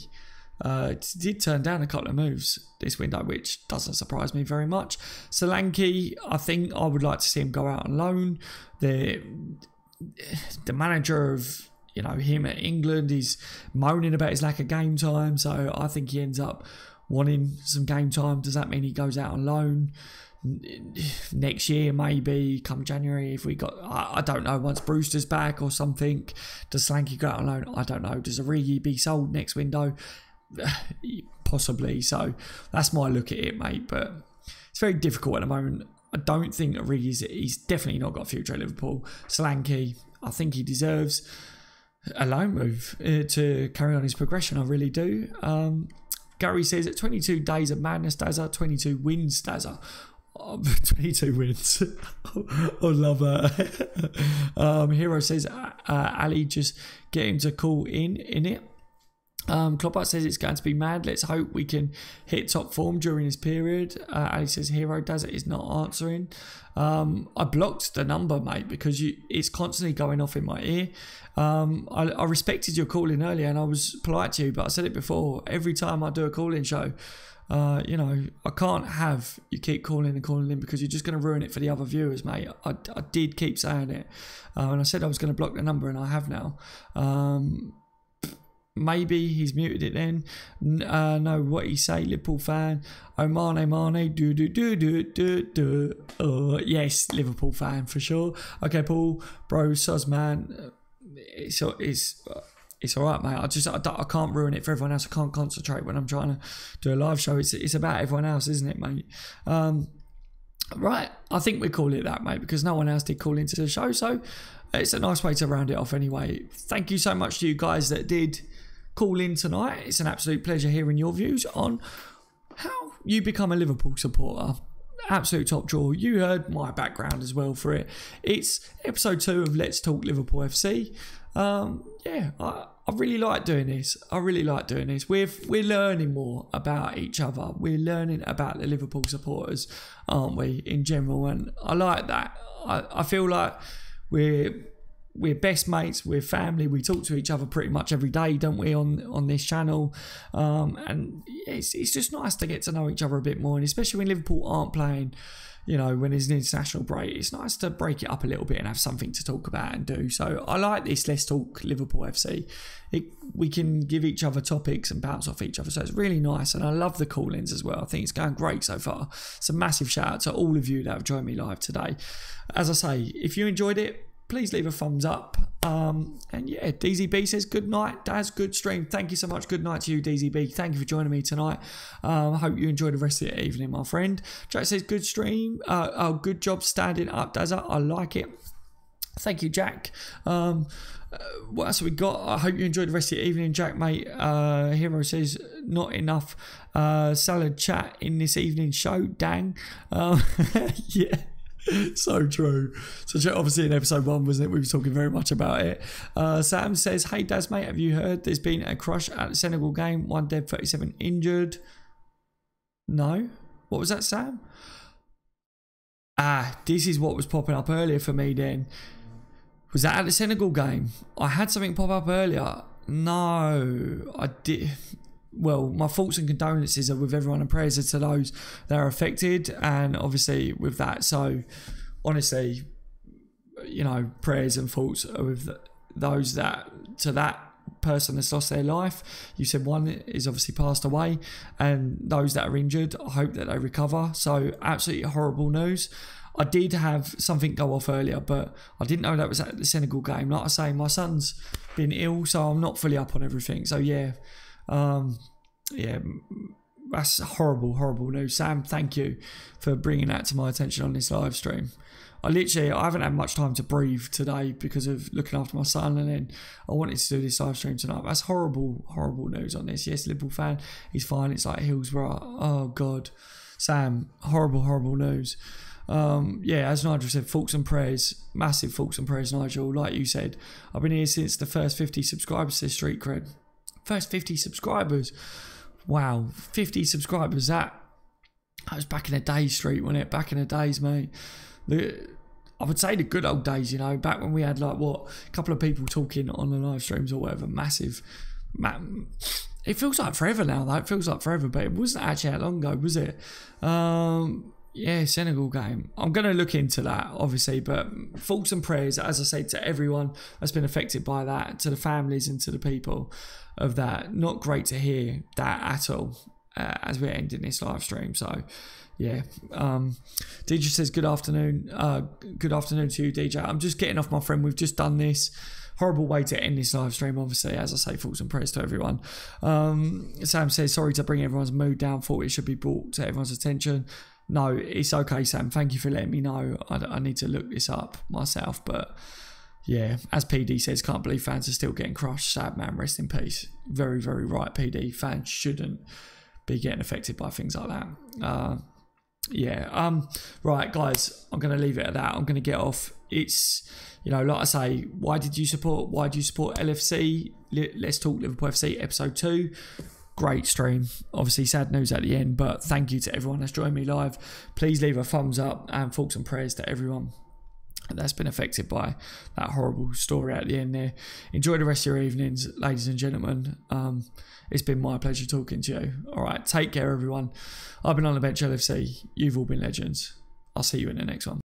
did turn down a couple of moves this window, which doesn't surprise me very much. Solanke, I think I would like to see him go out on loan. The manager of, you know, him at England is moaning about his lack of game time, so I think he ends up wanting some game time. Does that mean he goes out on loan next year, maybe come January, if we got, I don't know, once Brewster's back or something? Does Solanke go out on loan? I don't know. Does Origi be sold next window? Possibly. So that's my look at it, mate, but it's very difficult at the moment. I don't think he's definitely not got a future at Liverpool. Solanke, I think he deserves a loan move to carry on his progression. I really do. Gary says, at 22 Days of Madness, Dazza, 22 wins, Dazza. 22 wins. I love that. Hero says, Ali, just get him to call in it. Kloppart says it's going to be mad. Let's hope we can hit top form during this period. Ali says Hero does it is not answering. I blocked the number, mate, because it's constantly going off in my ear. I respected your call in earlier and I was polite to you, but I said it before. Every time I do a call-in show, you know, I can't have you keep calling and calling in because you're just going to ruin it for the other viewers, mate. I did keep saying it. And I said I was going to block the number and I have now. Maybe he's muted it then. No, what he say, Liverpool fan. Oh, Mane, yes, Liverpool fan for sure. Okay, Paul, bro, sus man. It's all right, mate. I can't ruin it for everyone else. I can't concentrate when I'm trying to do a live show. It's about everyone else, isn't it, mate? Right, I think we call it that, mate, because no one else did call into the show, so it's a nice way to round it off anyway. Thank you so much to you guys that did call in tonight. It's an absolute pleasure hearing your views on how you become a Liverpool supporter. Absolute top draw. You heard my background as well for it. It's episode 2 of Let's Talk Liverpool FC. Yeah, I really like doing this. I really like doing this. We're learning more about each other. We're learning about the Liverpool supporters, aren't we, in general? And I like that. I feel like we're best mates, we're family, we talk to each other pretty much every day, don't we, on this channel, and it's just nice to get to know each other a bit more, and especially when Liverpool aren't playing, you know, when there's an international break, it's nice to break it up a little bit and have something to talk about and do. So I like this Let's Talk Liverpool FC. We can give each other topics and bounce off each other, so it's really nice, and I love the call-ins as well. I think it's going great so far. So massive shout out to all of you that have joined me live today. As I say, if you enjoyed it, please leave a thumbs up. And yeah, DZB says, good night, Daz, good stream. Thank you so much. Good night to you, DZB. Thank you for joining me tonight. Hope you enjoy the rest of the evening, my friend. Jack says, good stream. Good job standing up, Daz. I like it. Thank you, Jack. What else have we got? I hope you enjoyed the rest of the evening, Jack, mate. Hero says, not enough salad chat in this evening's show. Dang. Yeah. So true. So obviously in episode 1, wasn't it, we were talking very much about it. Sam says, hey Daz mate, have you heard there's been a crush at the Senegal game, 1 dead, 37 injured? No, what was that, Sam? This is what was popping up earlier for me then. Was that at the Senegal game? I had something pop up earlier. No, I did. Well, my thoughts and condolences are with everyone and prayers are to those that are affected, and obviously with that. So honestly, you know, prayers and thoughts are with those that, to that person that's lost their life. You said one is obviously passed away, and those that are injured, I hope that they recover. So absolutely horrible news. I did have something go off earlier, but I didn't know that was at the Senegal game. Like I say, my son's been ill, so I'm not fully up on everything. So yeah. Yeah, that's horrible news. Sam, thank you for bringing that to my attention on this live stream. I haven't had much time to breathe today because of looking after my son, and then I wanted to do this live stream tonight. That's horrible news on this. Yes, Liverpool fan, he's fine. It's like Hillsborough. Oh God, Sam, horrible news. Yeah, as Nigel said, thoughts and prayers, massive thoughts and prayers, Nigel. Like you said, I've been here since the first 50 subscribers to Street Cred. First 50 subscribers. Wow, 50 subscribers. That was back in the days, Street, wasn't it? Back in the days, mate. I would say the good old days, you know, back when we had like a couple of people talking on the live streams or whatever. Massive. It feels like forever now, though. It feels like forever, but it wasn't actually that long ago, was it? Yeah, Senegal game. I'm going to look into that, obviously, but thoughts and prayers, as I say, to everyone that's been affected by that, to the families and to the people of that. Not great to hear that at all as we're ending this live stream. So, yeah. DJ says, good afternoon. Good afternoon to you, DJ. I'm just getting off, my friend. We've just done this. Horrible way to end this live stream, obviously. As I say, thoughts and prayers to everyone. Sam says, sorry to bring everyone's mood down. Thought it should be brought to everyone's attention. No, it's okay, Sam. Thank you for letting me know. I need to look this up myself. But yeah, as PD says, can't believe fans are still getting crushed. Sad man, rest in peace. Very, very right, PD. Fans shouldn't be getting affected by things like that. Yeah. Right, guys, I'm going to leave it at that. I'm going to get off. It's, like I say, why do you support LFC? Let's Talk Liverpool FC episode 2. Great stream. Obviously, sad news at the end, but thank you to everyone that's joined me live. Please leave a thumbs up and thoughts and prayers to everyone that's been affected by that horrible story at the end there. Enjoy the rest of your evenings, ladies and gentlemen. It's been my pleasure talking to you. All right, take care, everyone. I've been on the bench LFC. You've all been legends. I'll see you in the next one.